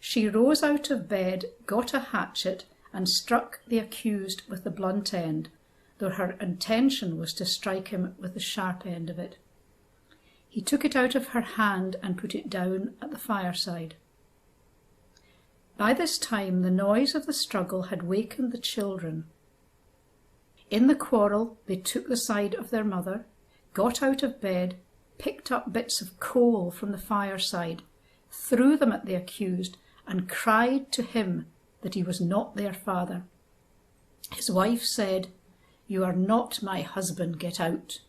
She rose out of bed, got a hatchet, and struck the accused with the blunt end, though her intention was to strike him with the sharp end of it. He took it out of her hand and put it down at the fireside. By this time the noise of the struggle had wakened the children. In the quarrel they took the side of their mother, got out of bed, picked up bits of coal from the fireside, threw them at the accused, and cried to him that he was not their father. His wife said, "You are not my husband, get out."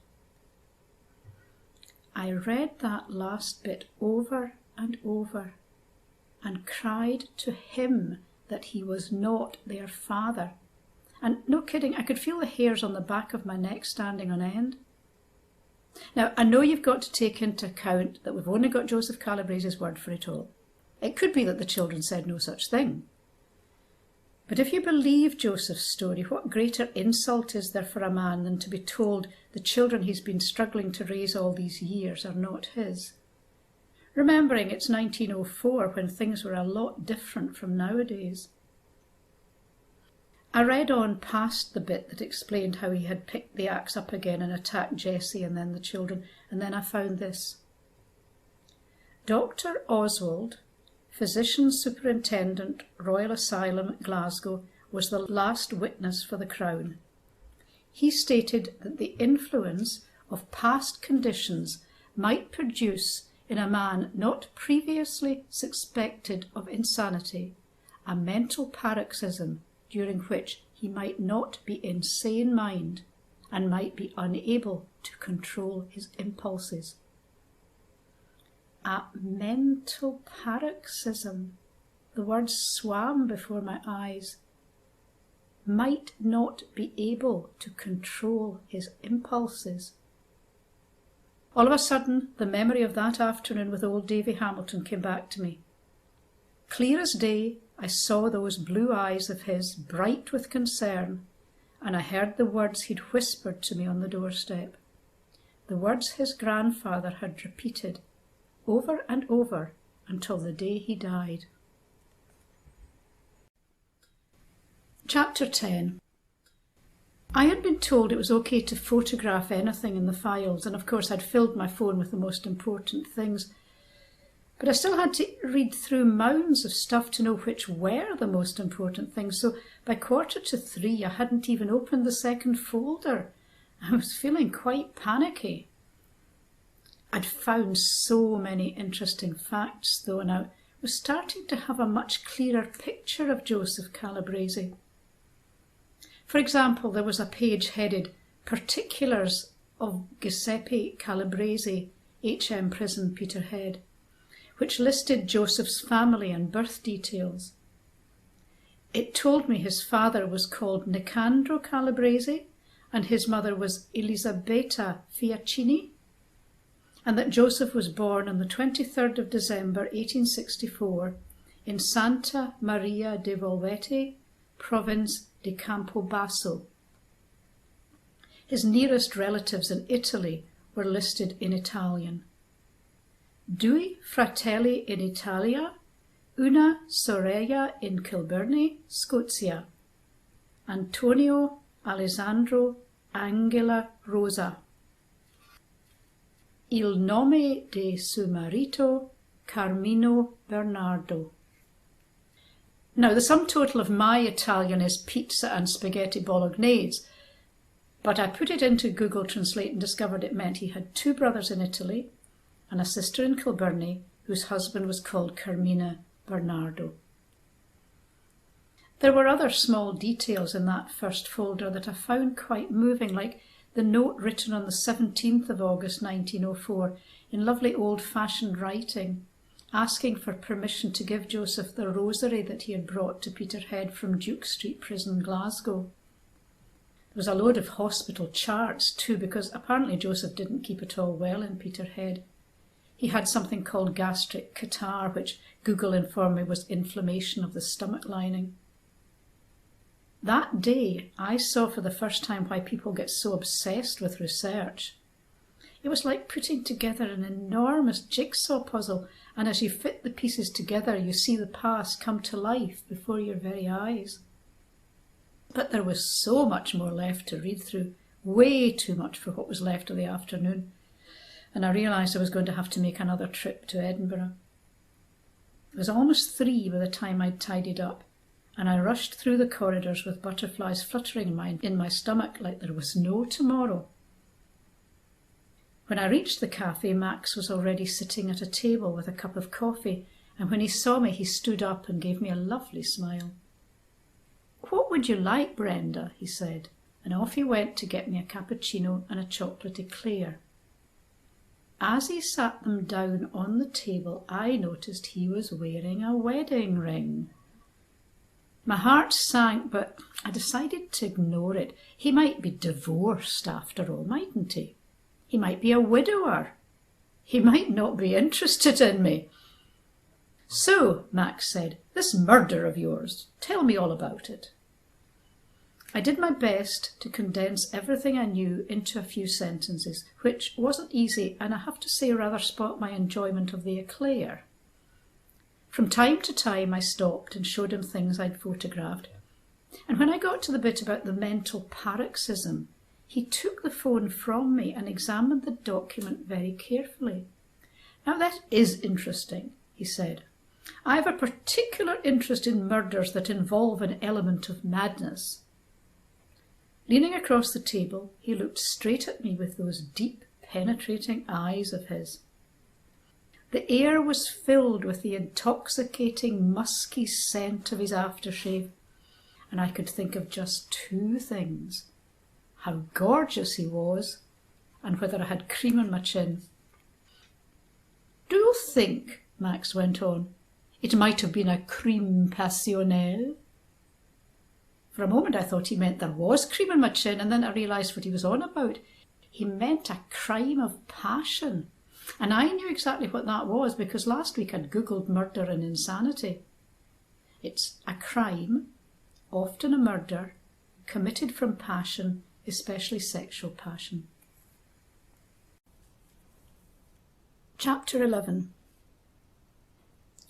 I read that last bit over and over and cried to him that he was not their father. And no kidding, I could feel the hairs on the back of my neck standing on end. Now, I know you've got to take into account that we've only got Joseph Calabrese's word for it all. It could be that the children said no such thing. But if you believe Joseph's story, what greater insult is there for a man than to be told the children he's been struggling to raise all these years are not his? Remembering it's 1904 when things were a lot different from nowadays. I read on past the bit that explained how he had picked the axe up again and attacked Jessie and then the children, and then I found this. Dr. Oswald, Physician Superintendent, Royal Asylum, Glasgow, was the last witness for the Crown. He stated that the influence of past conditions might produce in a man not previously suspected of insanity a mental paroxysm during which he might not be in sane mind and might be unable to control his impulses. A mental paroxysm, the words swam before my eyes, might not be able to control his impulses. All of a sudden, the memory of that afternoon with old Davey Hamilton came back to me. Clear as day, I saw those blue eyes of his, bright with concern, and I heard the words he'd whispered to me on the doorstep, the words his grandfather had repeated over and over until the day he died. Chapter 10. I had been told it was okay to photograph anything in the files, and of course I'd filled my phone with the most important things. But I still had to read through mounds of stuff to know which were the most important things, so by 2:45 I hadn't even opened the second folder. I was feeling quite panicky. I'd found so many interesting facts though, and I was starting to have a much clearer picture of Joseph Calabrese. For example, there was a page headed Particulars of Giuseppe Calabrese, HM Prison, Peterhead, which listed Joseph's family and birth details. It told me his father was called Nicandro Calabrese and his mother was Elisabetta Fiaccini, and that Joseph was born on the 23rd of December 1864 in Santa Maria de Volvete, province di Campobasso. His nearest relatives in Italy were listed in Italian. Due fratelli in Italia, una sorella in Kilbirnie, Scozia. Antonio, Alessandro, Angela, Rosa. Il nome de suo marito, Carmino Bernardo. Now, the sum total of my Italian is pizza and spaghetti bolognese, but I put it into Google Translate and discovered it meant he had 2 brothers in Italy and a sister in Kilbirnie whose husband was called Carmina Bernardo. There were other small details in that first folder that I found quite moving, like the note written on the 17th of August 1904 in lovely old-fashioned writing, asking for permission to give Joseph the rosary that he had brought to Peterhead from Duke Street Prison, Glasgow. There was a load of hospital charts too, because apparently Joseph didn't keep at all well in Peterhead. He had something called gastric catarrh, which Google informed me was inflammation of the stomach lining. That day, I saw for the first time why people get so obsessed with research. It was like putting together an enormous jigsaw puzzle, and as you fit the pieces together, you see the past come to life before your very eyes. But there was so much more left to read through, way too much for what was left of the afternoon, and I realised I was going to have to make another trip to Edinburgh. It was almost 3 by the time I'd tidied up, and I rushed through the corridors with butterflies fluttering in my stomach like there was no tomorrow. When I reached the cafe, Max was already sitting at a table with a cup of coffee, and when he saw me, he stood up and gave me a lovely smile. "What would you like, Brenda?" he said, and off he went to get me a cappuccino and a chocolate eclair. As he sat them down on the table, I noticed he was wearing a wedding ring. My heart sank, but I decided to ignore it. He might be divorced after all, mightn't he? He might be a widower. He might not be interested in me. "So," Max said, "this murder of yours, tell me all about it." I did my best to condense everything I knew into a few sentences, which wasn't easy, and I have to say rather spoilt my enjoyment of the eclair. From time to time I stopped and showed him things I'd photographed, and when I got to the bit about the mental paroxysm, he took the phone from me and examined the document very carefully. "Now that is interesting," he said. "I have a particular interest in murders that involve an element of madness." Leaning across the table, he looked straight at me with those deep, penetrating eyes of his. The air was filled with the intoxicating, musky scent of his aftershave, and I could think of just 2 things: how gorgeous he was, and whether I had cream on my chin. "Do you think," Max went on, "it might have been a crime passionnel?" For a moment I thought he meant there was cream on my chin, and then I realised what he was on about. He meant a crime of passion, and I knew exactly what that was because last week I'd googled murder and insanity. It's a crime, often a murder, committed from passion, especially sexual passion. Chapter 11.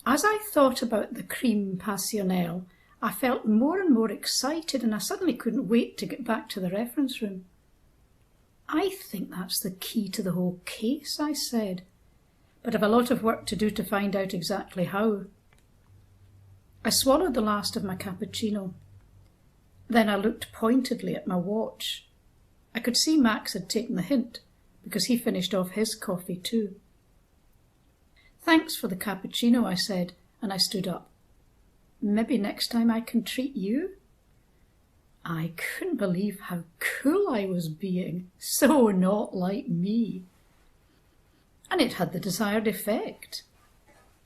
As I thought about the crime passionnel, I felt more and more excited, and I suddenly couldn't wait to get back to the reference room. "I think that's the key to the whole case," I said, "but I've a lot of work to do to find out exactly how." I swallowed the last of my cappuccino. Then I looked pointedly at my watch. I could see Max had taken the hint, because he finished off his coffee too. "Thanks for the cappuccino," I said, and I stood up. "Maybe next time I can treat you?" I couldn't believe how cool I was being, so not like me. And it had the desired effect.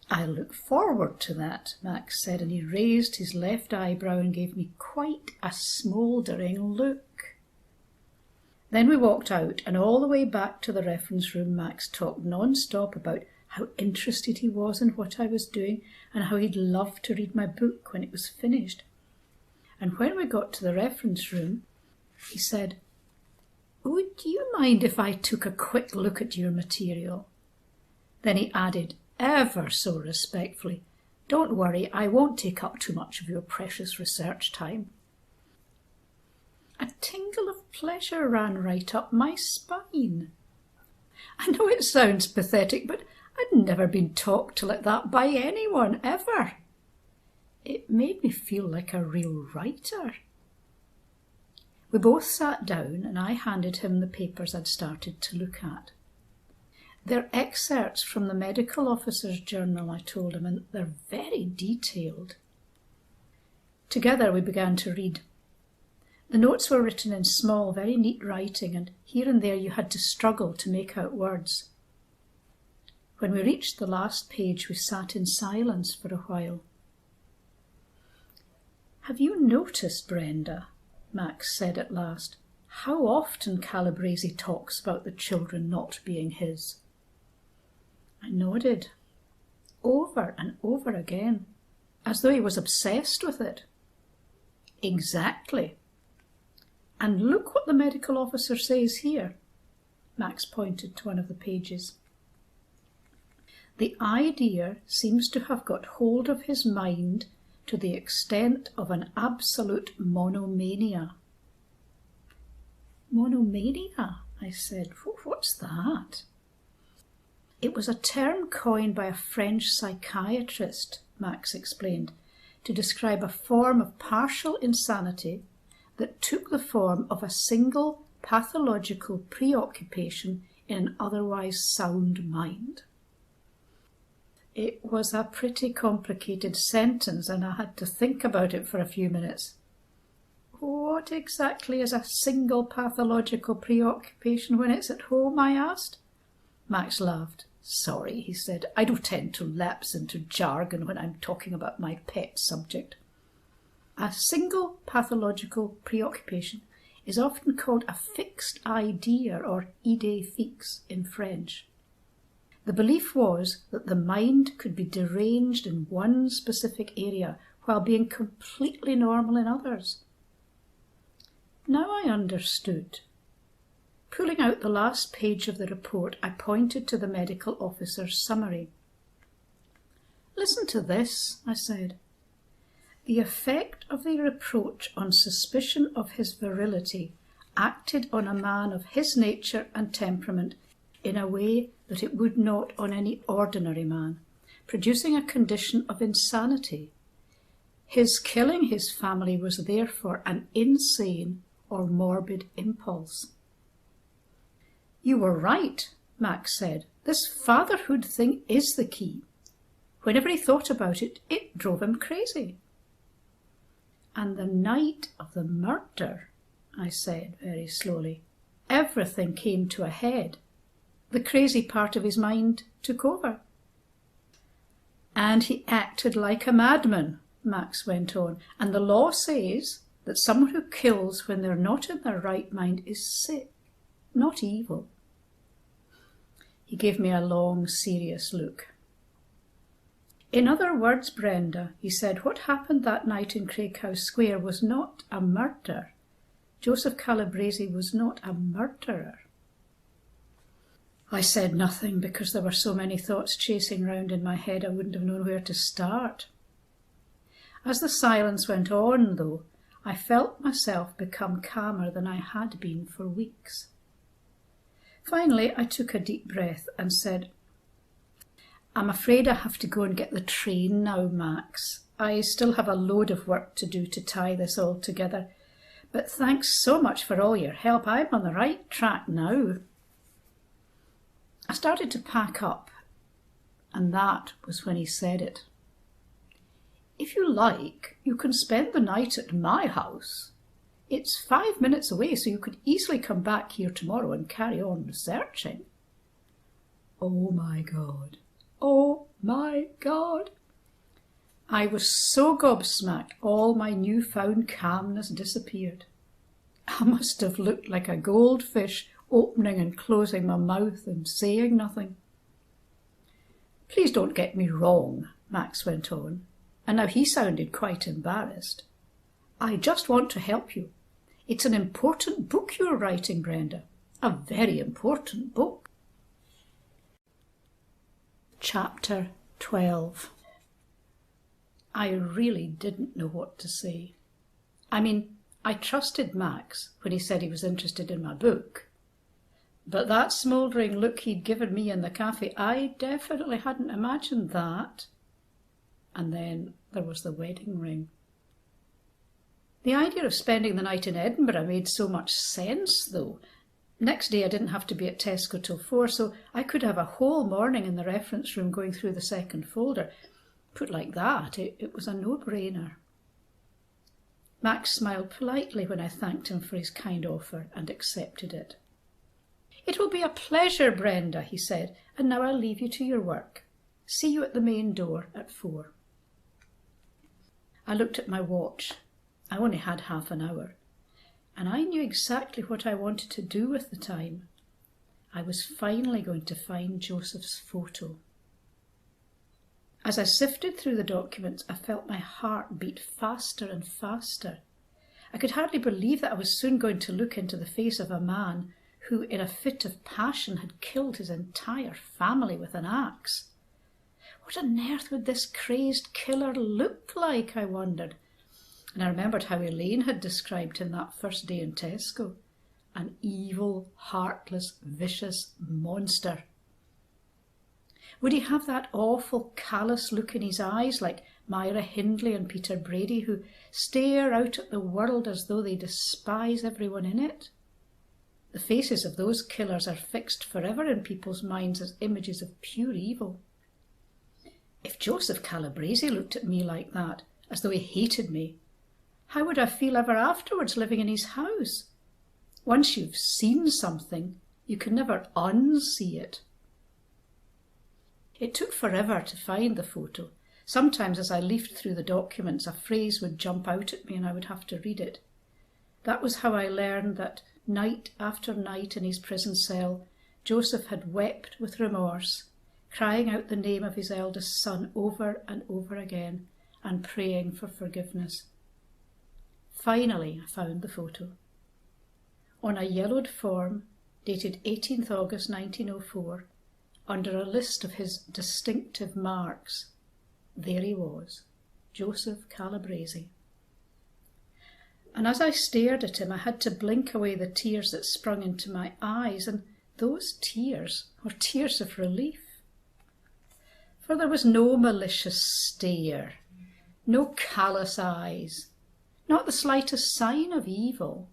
"I look forward to that," Max said, and he raised his left eyebrow and gave me quite a smouldering look. Then we walked out, and all the way back to the reference room Max talked non-stop about how interested he was in what I was doing and how he'd love to read my book when it was finished. And when we got to the reference room, he said, "Would you mind if I took a quick look at your material?" Then he added, ever so respectfully, "Don't worry, I won't take up too much of your precious research time." A tingle of pleasure ran right up my spine. I know it sounds pathetic, but I'd never been talked to like that by anyone, ever. It made me feel like a real writer. We both sat down, and I handed him the papers I'd started to look at. "They're excerpts from the medical officer's journal," I told him, "and they're very detailed." Together we began to read. The notes were written in small, very neat writing, and here and there you had to struggle to make out words. When we reached the last page, we sat in silence for a while. "Have you noticed, Brenda," Max said at last, "how often Calabrese talks about the children not being his?" I nodded, over and over again, as though he was obsessed with it. "Exactly. And look what the medical officer says here." Max pointed to one of the pages. "The idea seems to have got hold of his mind to the extent of an absolute monomania." "Monomania?" I said. "What's that?" "It was a term coined by a French psychiatrist," Max explained, "to describe a form of partial insanity that took the form of a single pathological preoccupation in an otherwise sound mind." It was a pretty complicated sentence, and I had to think about it for a few minutes. "What exactly is a single pathological preoccupation when it's at home?" I asked. Max laughed. "Sorry," he said, "I do tend to lapse into jargon when I'm talking about my pet subject. A single pathological preoccupation is often called a fixed idea, or idée fixe in French. The belief was that the mind could be deranged in one specific area while being completely normal in others. Now I understood. Pulling out the last page of the report, I pointed to the medical officer's summary. "Listen to this," I said. "The effect of the reproach on suspicion of his virility acted on a man of his nature and temperament in a way that it would not on any ordinary man, producing a condition of insanity. His killing his family was therefore an insane or morbid impulse." "You were right," Max said. "This fatherhood thing is the key. Whenever he thought about it, it drove him crazy." "And the night of the murder," I said very slowly, "everything came to a head. The crazy part of his mind took over." "And he acted like a madman," Max went on, "and the law says that someone who kills when they're not in their right mind is sick, not evil." He gave me a long, serious look. "In other words, Brenda," he said, "what happened that night in Craighouse Square was not a murder. Joseph Calabrese was not a murderer." I said nothing because there were so many thoughts chasing round in my head I wouldn't have known where to start. As the silence went on, though, I felt myself become calmer than I had been for weeks. Finally, I took a deep breath and said, "I'm afraid I have to go and get the train now, Max. I still have a load of work to do to tie this all together. But thanks so much for all your help. I'm on the right track now." I started to pack up, and that was when he said it. "If you like, you can spend the night at my house. It's 5 minutes away, so you could easily come back here tomorrow and carry on researching." Oh my God. Oh my God. I was so gobsmacked, all my newfound calmness disappeared. I must have looked like a goldfish, opening and closing my mouth and saying nothing. "Please don't get me wrong," Max went on, and now he sounded quite embarrassed. "I just want to help you. It's an important book you're writing, Brenda. A very important book." Chapter 12. I really didn't know what to say. I mean, I trusted Max when he said he was interested in my book. But that smouldering look he'd given me in the cafe, I definitely hadn't imagined that. And then there was the wedding ring. The idea of spending the night in Edinburgh made so much sense, though. Next day I didn't have to be at Tesco till 4, so I could have a whole morning in the reference room going through the second folder. Put like that, it was a no-brainer. Max smiled politely when I thanked him for his kind offer and accepted it. "It will be a pleasure, Brenda," he said, "and now I'll leave you to your work. See you at the main door at 4. I looked at my watch. I only had half an hour, and I knew exactly what I wanted to do with the time. I was finally going to find Joseph's photo. As I sifted through the documents, I felt my heart beat faster and faster. I could hardly believe that I was soon going to look into the face of a man who, in a fit of passion, had killed his entire family with an axe. What on earth would this crazed killer look like, I wondered. And I remembered how Elaine had described him that first day in Tesco. An evil, heartless, vicious monster. Would he have that awful, callous look in his eyes like Myra Hindley and Peter Brady, who stare out at the world as though they despise everyone in it? The faces of those killers are fixed forever in people's minds as images of pure evil. If Joseph Calabrese looked at me like that, as though he hated me, how would I feel ever afterwards living in his house? Once you've seen something, you can never unsee it. It took forever to find the photo. Sometimes as I leafed through the documents, a phrase would jump out at me and I would have to read it. That was how I learned that night after night in his prison cell, Joseph had wept with remorse, crying out the name of his eldest son over and over again and praying for forgiveness. Finally, I found the photo. On a yellowed form, dated 18th August 1904, under a list of his distinctive marks, there he was, Joseph Calabrese. And as I stared at him, I had to blink away the tears that sprung into my eyes, and those tears were tears of relief. For there was no malicious stare, no callous eyes, not the slightest sign of evil.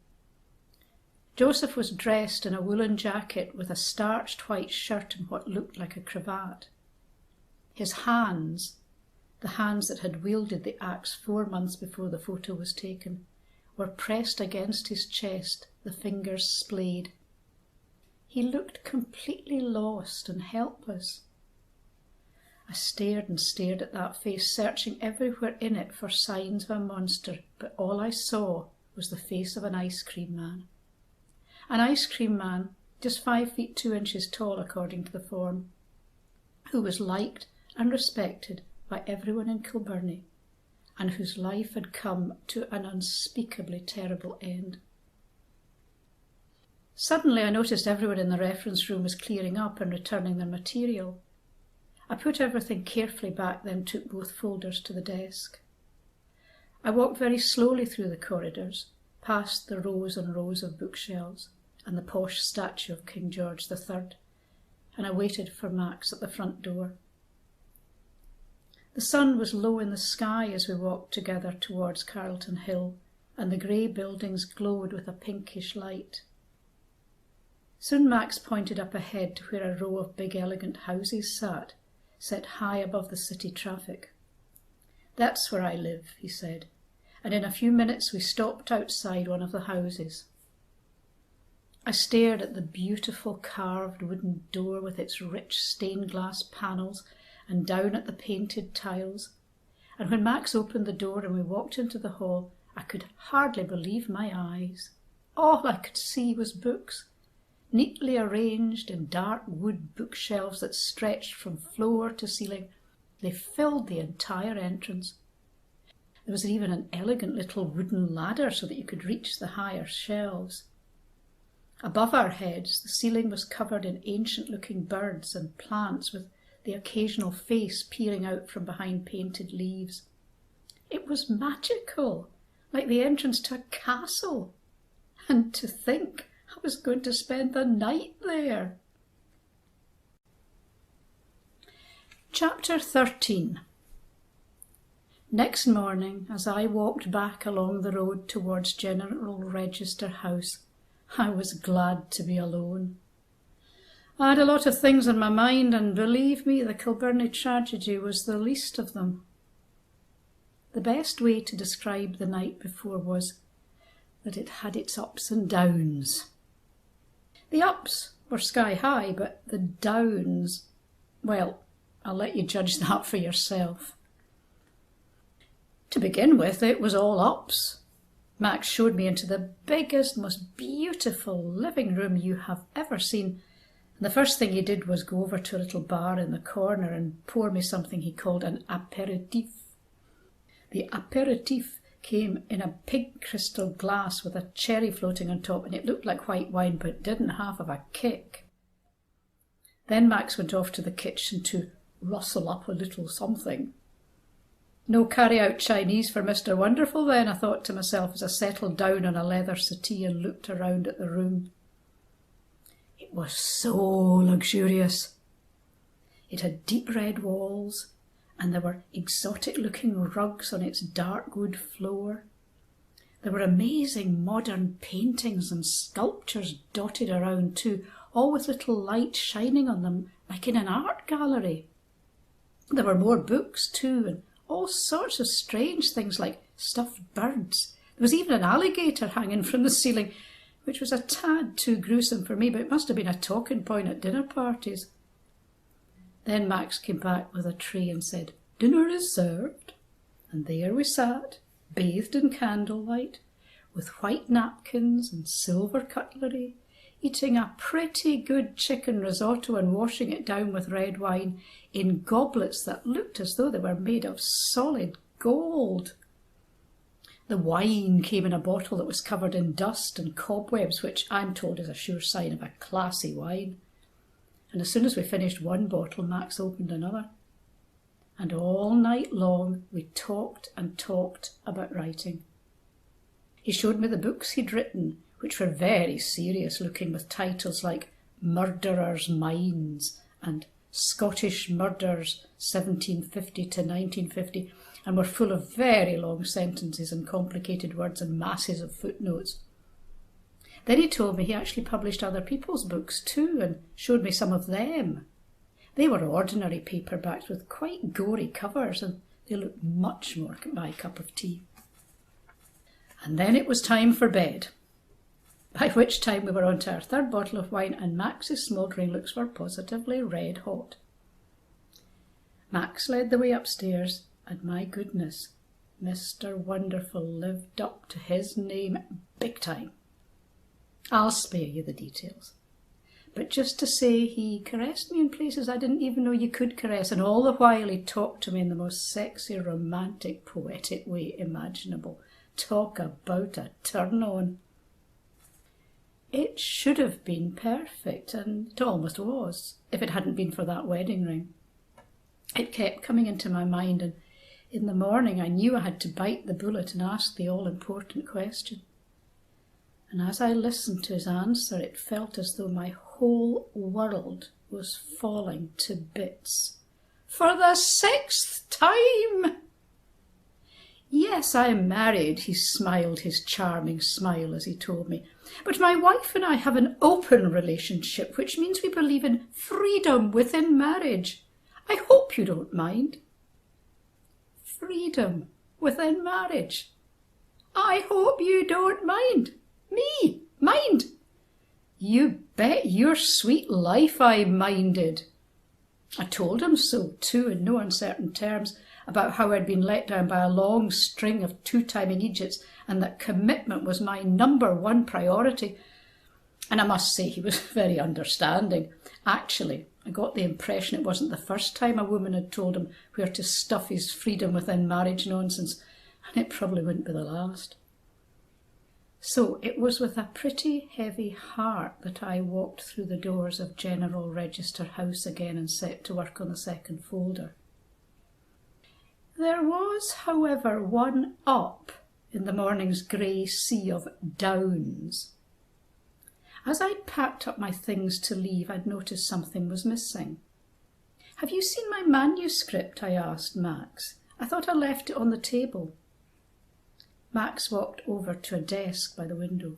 Joseph was dressed in a woolen jacket with a starched white shirt and what looked like a cravat. His hands, the hands that had wielded the axe 4 months before the photo was taken, were pressed against his chest, the fingers splayed. He looked completely lost and helpless. I stared and stared at that face, searching everywhere in it for signs of a monster, but all I saw was the face of an ice cream man. An ice cream man, just 5 feet 2 inches tall according to the form, who was liked and respected by everyone in Kilbirnie, and whose life had come to an unspeakably terrible end. Suddenly I noticed everyone in the reference room was clearing up and returning their material. I put everything carefully back, then took both folders to the desk. I walked very slowly through the corridors, past the rows and rows of bookshelves and the posh statue of King George III, and I waited for Max at the front door. The sun was low in the sky as we walked together towards Carlton Hill, and the grey buildings glowed with a pinkish light. Soon Max pointed up ahead to where a row of big elegant houses sat, set high above the city traffic. "That's where I live," he said, and in a few minutes we stopped outside one of the houses. I stared at the beautiful carved wooden door with its rich stained glass panels and down at the painted tiles, and when Max opened the door and we walked into the hall, I could hardly believe my eyes. All I could see was books, neatly arranged in dark wood bookshelves that stretched from floor to ceiling. They filled the entire entrance. There was even an elegant little wooden ladder so that you could reach the higher shelves. Above our heads, the ceiling was covered in ancient-looking birds and plants with the occasional face peering out from behind painted leaves. It was magical, like the entrance to a castle. And to think I was going to spend the night there. Chapter 13. Next morning, as I walked back along the road towards General Register House, I was glad to be alone. I had a lot of things on my mind, and believe me, the Kilbirnie tragedy was the least of them. the best way to describe the night before was that it had its ups and downs. The ups were sky high, but the downs, well, I'll let you judge that for yourself. To begin with, it was all ups. Max showed me into the biggest, most beautiful living room you have ever seen. And the first thing he did was go over to a little bar in the corner and pour me something he called an apéritif. The apéritif came in a pink crystal glass with a cherry floating on top, and it looked like white wine but didn't have a kick. Then Max went off to the kitchen to rustle up a little something. No carry-out Chinese for Mr. Wonderful then, I thought to myself as I settled down on a leather settee and looked around at the room. It was so luxurious. It had deep red walls, and there were exotic-looking rugs on its dark wood floor. There were amazing modern paintings and sculptures dotted around too, all with little light shining on them, like in an art gallery. There were more books too, and all sorts of strange things like stuffed birds. There was even an alligator hanging from the ceiling, which was a tad too gruesome for me, but it must have been a talking point at dinner parties. Then Max came back with a tray and said, "Dinner is served." And there we sat, bathed in candlelight, with white napkins and silver cutlery, eating a pretty good chicken risotto and washing it down with red wine in goblets that looked as though they were made of solid gold. The wine came in a bottle that was covered in dust and cobwebs, which I'm told is a sure sign of a classy wine. And as soon as we finished one bottle, Max opened another. And all night long we talked and talked about writing. He showed me the books he'd written, which were very serious looking, with titles like Murderers' Minds and Scottish Murders 1750 to 1950, and were full of very long sentences and complicated words and masses of footnotes. Then he told me he actually published other people's books too, and showed me some of them. They were ordinary paperbacks with quite gory covers, and they looked much more like my cup of tea. And then it was time for bed, by which time we were on to our third bottle of wine, and Max's smouldering looks were positively red hot. Max led the way upstairs, and my goodness, Mr. Wonderful lived up to his name big time. I'll spare you the details. But just to say, he caressed me in places I didn't even know you could caress, and all the while he talked to me in the most sexy, romantic, poetic way imaginable. Talk about a turn-on. It should have been perfect, and it almost was, if it hadn't been for that wedding ring. It kept coming into my mind, and in the morning I knew I had to bite the bullet and ask the all-important question. And as I listened to his answer, it felt as though my whole world was falling to bits. For the 6th time! Yes, I am married, he smiled his charming smile as he told me. But my wife and I have an open relationship, which means we believe in freedom within marriage. I hope you don't mind. Freedom within marriage. I hope you don't mind. Me? Mind? You bet your sweet life I minded. I told him so too, in no uncertain terms, about how I'd been let down by a long string of two-timing idiots, and that commitment was my number one priority. And I must say he was very understanding. Actually, I got the impression it wasn't the first time a woman had told him where to stuff his freedom within marriage nonsense, and it probably wouldn't be the last. So it was with a pretty heavy heart that I walked through the doors of General Register House again and set to work on the second folder. There was, however, one up in the morning's grey sea of downs. As I'd packed up my things to leave, I'd noticed something was missing. "Have you seen my manuscript?" I asked Max. "I thought I left it on the table." Max walked over to a desk by the window.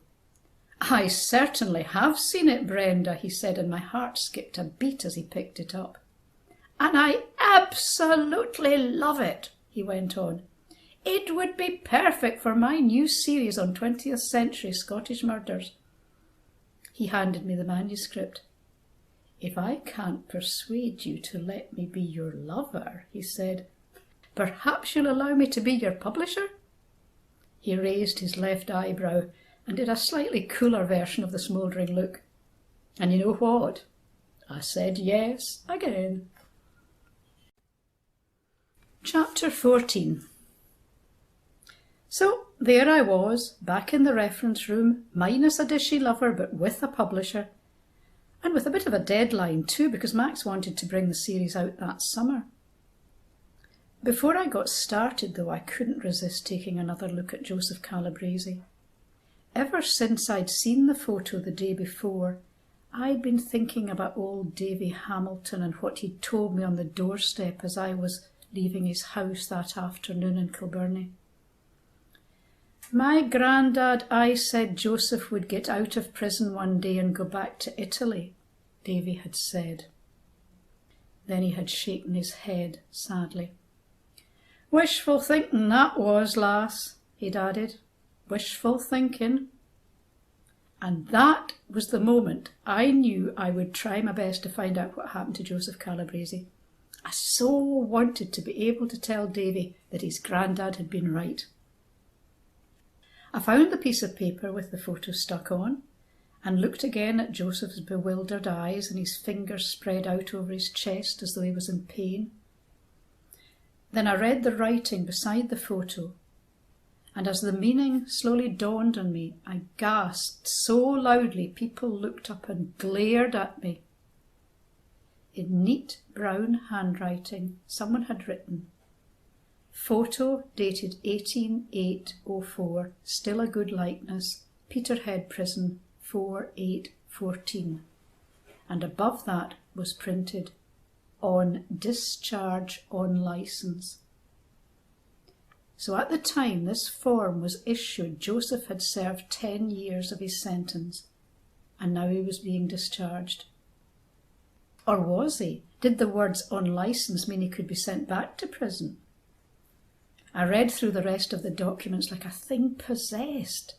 "I certainly have seen it, Brenda," he said, and my heart skipped a beat as he picked it up. "And I absolutely love it," he went on. It would be perfect for my new series on 20th century Scottish murders. He handed me the manuscript. If I can't persuade you to let me be your lover, he said, perhaps you'll allow me to be your publisher? He raised his left eyebrow and did a slightly cooler version of the smouldering look. And you know what? I said yes again. Chapter 14. So there I was, back in the reference room, minus a dishy lover but with a publisher, and with a bit of a deadline too, because Max wanted to bring the series out that summer. Before I got started, though, I couldn't resist taking another look at Joseph Calabrese. Ever since I'd seen the photo the day before, I'd been thinking about old Davey Hamilton and what he'd told me on the doorstep as I was leaving his house that afternoon in Kilbirnie. My grandad, I said Joseph would get out of prison one day and go back to Italy, Davey had said. Then he had shaken his head sadly. Wishful thinking that was, lass, he'd added. Wishful thinking. And that was the moment I knew I would try my best to find out what happened to Joseph Calabrese. I so wanted to be able to tell Davey that his grandad had been right. I found the piece of paper with the photo stuck on and looked again at Joseph's bewildered eyes and his fingers spread out over his chest as though he was in pain. Then I read the writing beside the photo, and as the meaning slowly dawned on me, I gasped so loudly people looked up and glared at me. In neat brown handwriting, someone had written, "Photo dated 18/8/04, still a good likeness, Peterhead Prison, 4/8/14." And above that was printed, "On discharge on licence." So at the time this form was issued, Joseph had served 10 years of his sentence, and now he was being discharged. Or was he? Did the words "on licence" mean he could be sent back to prison? I read through the rest of the documents like a thing possessed.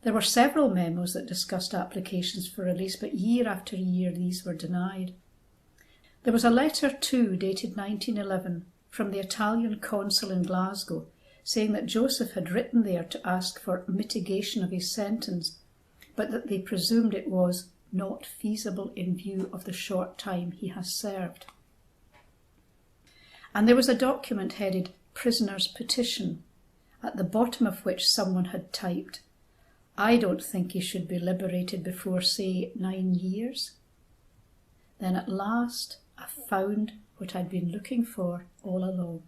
There were several memos that discussed applications for release, but year after year these were denied. There was a letter too, dated 1911, from the Italian consul in Glasgow, saying that Joseph had written there to ask for mitigation of his sentence, but that they presumed it was not feasible in view of the short time he has served. And there was a document headed "Prisoner's Petition," at the bottom of which someone had typed, "I don't think he should be liberated before, say, 9 years." Then at last I found what I'd been looking for all along.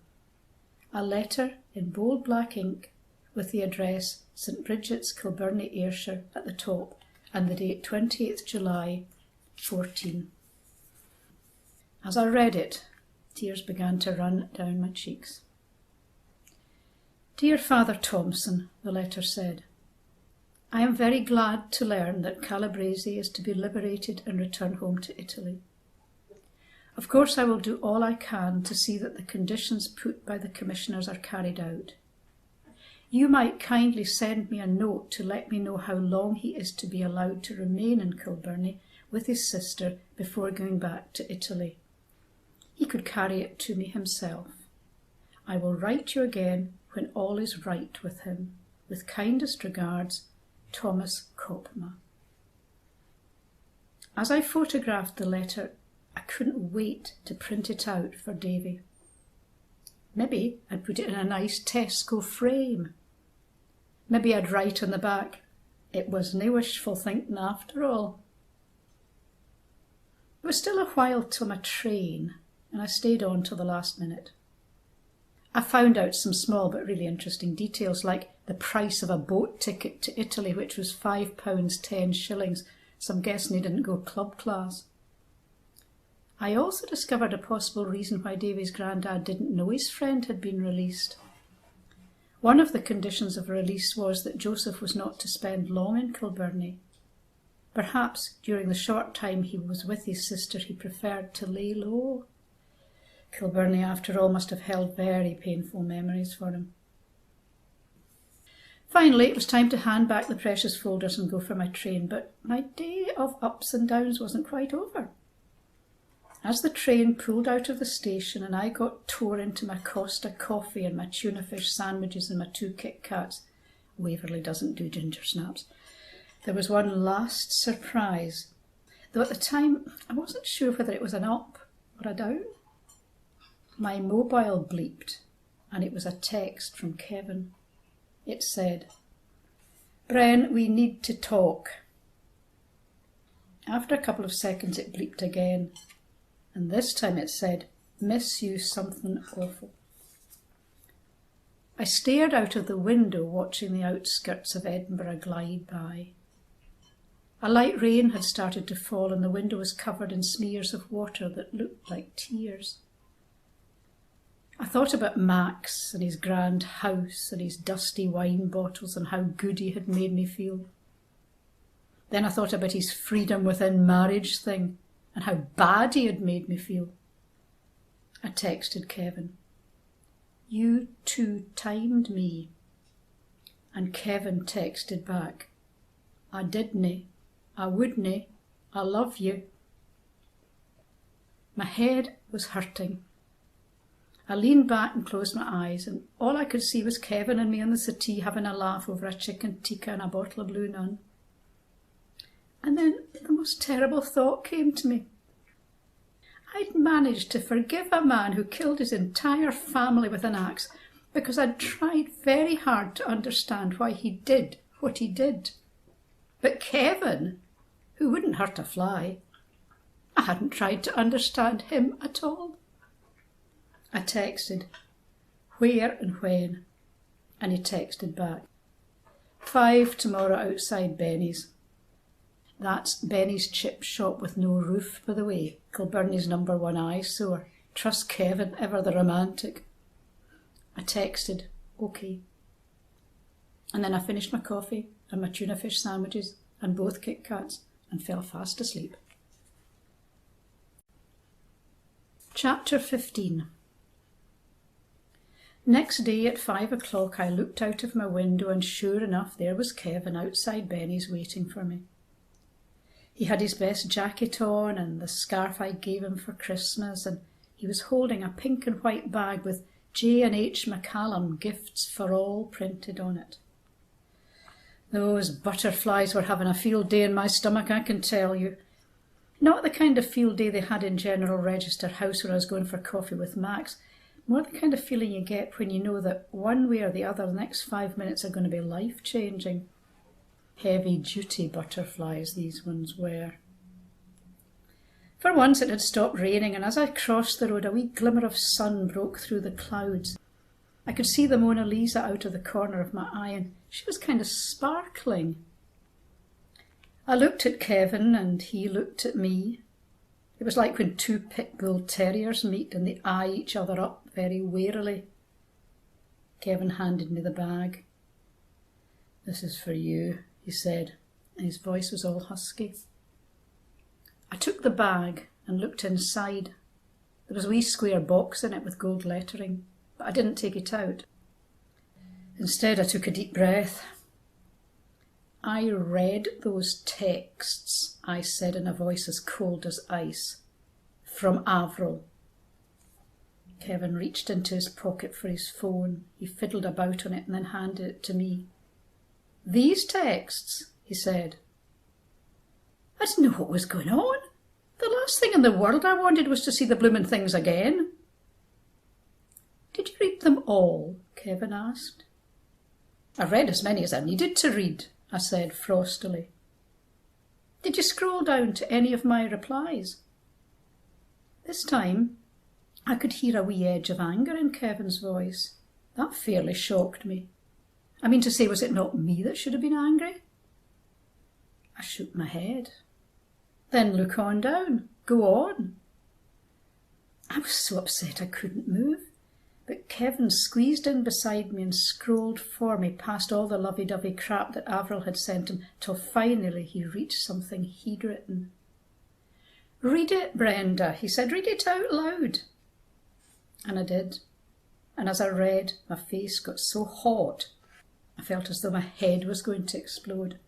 A letter in bold black ink with the address St Bridget's, Kilbirnie, Ayrshire at the top and the date 28th July 14. As I read it, tears began to run down my cheeks. "Dear Father Thompson," the letter said, "I am very glad to learn that Calabrese is to be liberated and return home to Italy. Of course I will do all I can to see that the conditions put by the commissioners are carried out. You might kindly send me a note to let me know how long he is to be allowed to remain in Kilbirnie with his sister before going back to Italy. He could carry it to me himself. I will write you again when all is right with him. With kindest regards, Thomas Copma." As I photographed the letter, I couldn't wait to print it out for Davey. Maybe I'd put it in a nice Tesco frame. Maybe I'd write on the back, "It was nae wishful thinking after all." It was still a while till my train, and I stayed on till the last minute. I found out some small but really interesting details, like the price of a boat ticket to Italy, which was £5 10 so I'm guessing he didn't go club class. I also discovered a possible reason why Davey's grandad didn't know his friend had been released. One of the conditions of release was that Joseph was not to spend long in Kilbirnie. Perhaps during the short time he was with his sister he preferred to lay low. Kilbirnie, after all, must have held very painful memories for him. Finally, it was time to hand back the precious folders and go for my train, but my day of ups and downs wasn't quite over. As the train pulled out of the station and I got tore into my Costa coffee and my tuna fish sandwiches and my 2 Kit Kats — Waverley doesn't do ginger snaps — there was one last surprise, though at the time I wasn't sure whether it was an up or a down. My mobile bleeped, and it was a text from Kevin. It said, "Bren, we need to talk." After a couple of seconds it bleeped again, and this time it said, "Miss you something awful." I stared out of the window watching the outskirts of Edinburgh glide by. A light rain had started to fall and the window was covered in smears of water that looked like tears. I thought about Max and his grand house and his dusty wine bottles and how good he had made me feel. Then I thought about his freedom within marriage thing and how bad he had made me feel. I texted Kevin, "You 2-timed me." And Kevin texted back, "I didn't, I wouldn't, I love you." My head was hurting. I leaned back and closed my eyes, and all I could see was Kevin and me on the settee having a laugh over a chicken tikka and a bottle of Blue Nun. And then the most terrible thought came to me. I'd managed to forgive a man who killed his entire family with an axe because I'd tried very hard to understand why he did what he did. But Kevin, who wouldn't hurt a fly, I hadn't tried to understand him at all. I texted, "Where and when?" And he texted back, "5 tomorrow outside Benny's." That's Benny's chip shop with no roof, by the way, Kilbirnie's #1 eyesore. Trust Kevin, ever the romantic. I texted, "OK." And then I finished my coffee and my tuna fish sandwiches and both Kit Kats and fell fast asleep. Chapter 15. Next day at 5 o'clock I looked out of my window and sure enough there was Kevin outside Benny's waiting for me. He had his best jacket on and the scarf I gave him for Christmas, and he was holding a pink and white bag with J&H McCallum Gifts for All printed on it. Those butterflies were having a field day in my stomach, I can tell you. Not the kind of field day they had in General Register House when I was going for coffee with Max, more the kind of feeling you get when you know that one way or the other the next 5 minutes are going to be life-changing. Heavy-duty butterflies these ones were. For once it had stopped raining, and as I crossed the road a wee glimmer of sun broke through the clouds. I could see the Mona Lisa out of the corner of my eye, and she was kind of sparkling. I looked at Kevin and he looked at me. It was like when 2 pit bull terriers meet and they eye each other up very warily. Kevin handed me the bag. "This is for you," he said, and his voice was all husky. I took the bag and looked inside. There was a wee square box in it with gold lettering, but I didn't take it out. Instead, I took a deep breath. "I read those texts," I said in a voice as cold as ice. "From Avril." Kevin reached into his pocket for his phone. He fiddled about on it and then handed it to me. "These texts," he said. I didn't know what was going on. The last thing in the world I wanted was to see the bloomin' things again. "Did you read them all?" Kevin asked. "I read as many as I needed to read," I said frostily. "Did you scroll down to any of my replies?" This time I could hear a wee edge of anger in Kevin's voice. That fairly shocked me. I mean to say, was it not me that should have been angry? I shook my head. "Then look on down. Go on." I was so upset I couldn't move, but Kevin squeezed in beside me and scrolled for me past all the lovey-dovey crap that Avril had sent him, till finally he reached something he'd written. "Read it, Brenda," he said. "Read it out loud." And I did. And as I read, my face got so hot I felt as though my head was going to explode.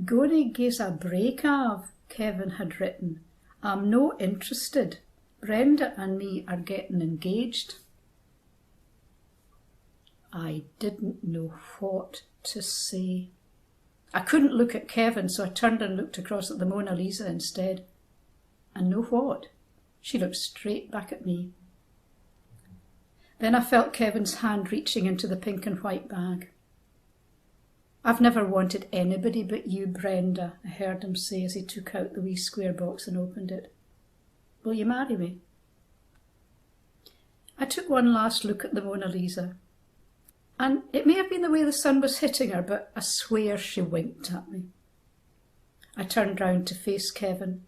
"Gonna gies a break of," Kevin had written. "I'm no interested. Brenda and me are getting engaged." I didn't know what to say. I couldn't look at Kevin, so I turned and looked across at the Mona Lisa instead. And know what? She looked straight back at me. Then I felt Kevin's hand reaching into the pink and white bag. "I've never wanted anybody but you, Brenda," I heard him say as he took out the wee square box and opened it. "Will you marry me?" I took one last look at the Mona Lisa, and it may have been the way the sun was hitting her, but I swear she winked at me. I turned round to face Kevin,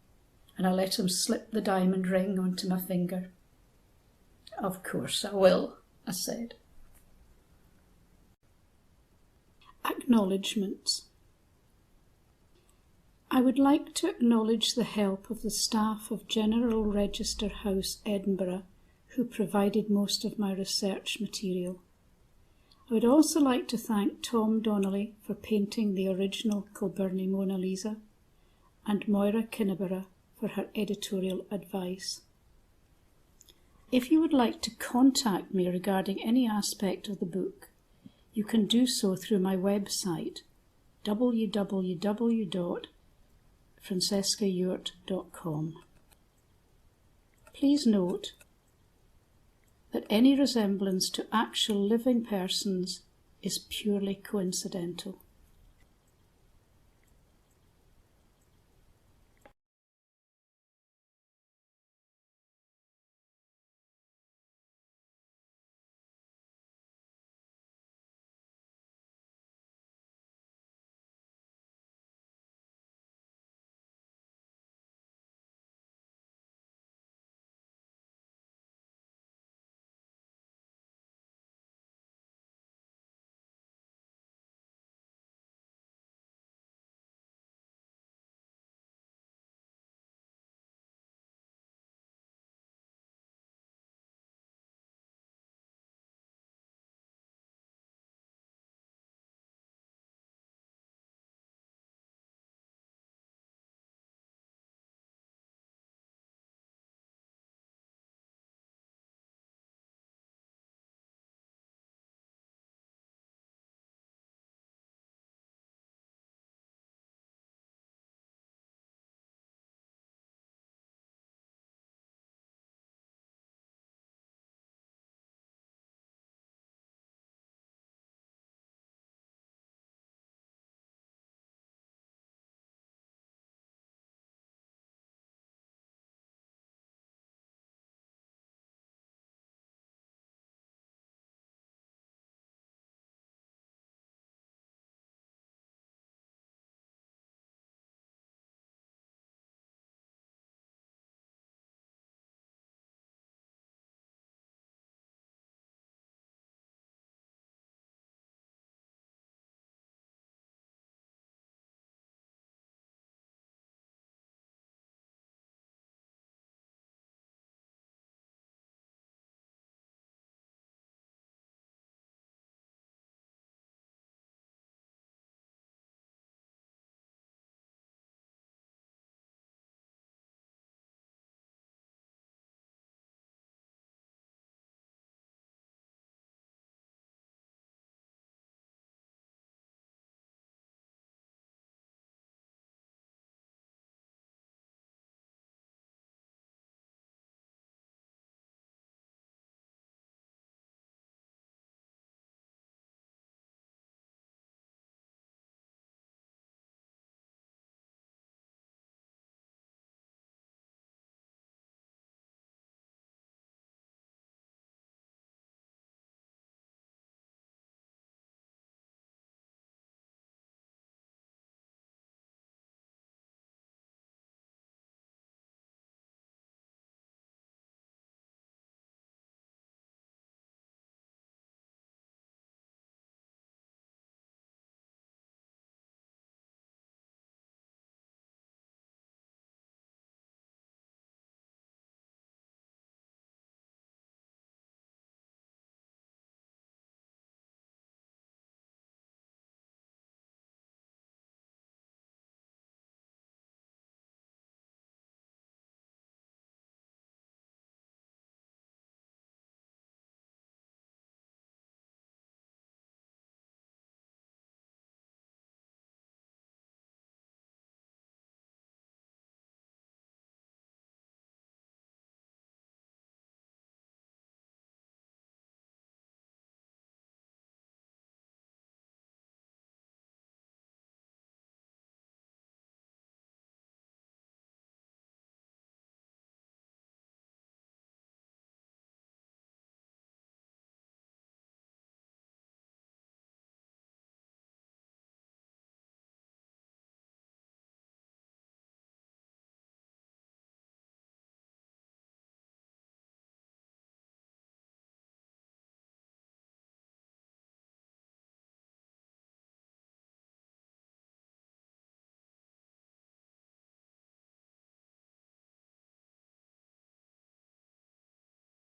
and I let him slip the diamond ring onto my finger. "Of course I will," I said. Acknowledgements. I would like to acknowledge the help of the staff of General Register House, Edinburgh, who provided most of my research material. I would also like to thank Tom Donnelly for painting the original Kilbirnie Mona Lisa, and Moira Kinniburgh for her editorial advice. If you would like to contact me regarding any aspect of the book, you can do so through my website, www.francescaewart.com. Please note that any resemblance to actual living persons is purely coincidental.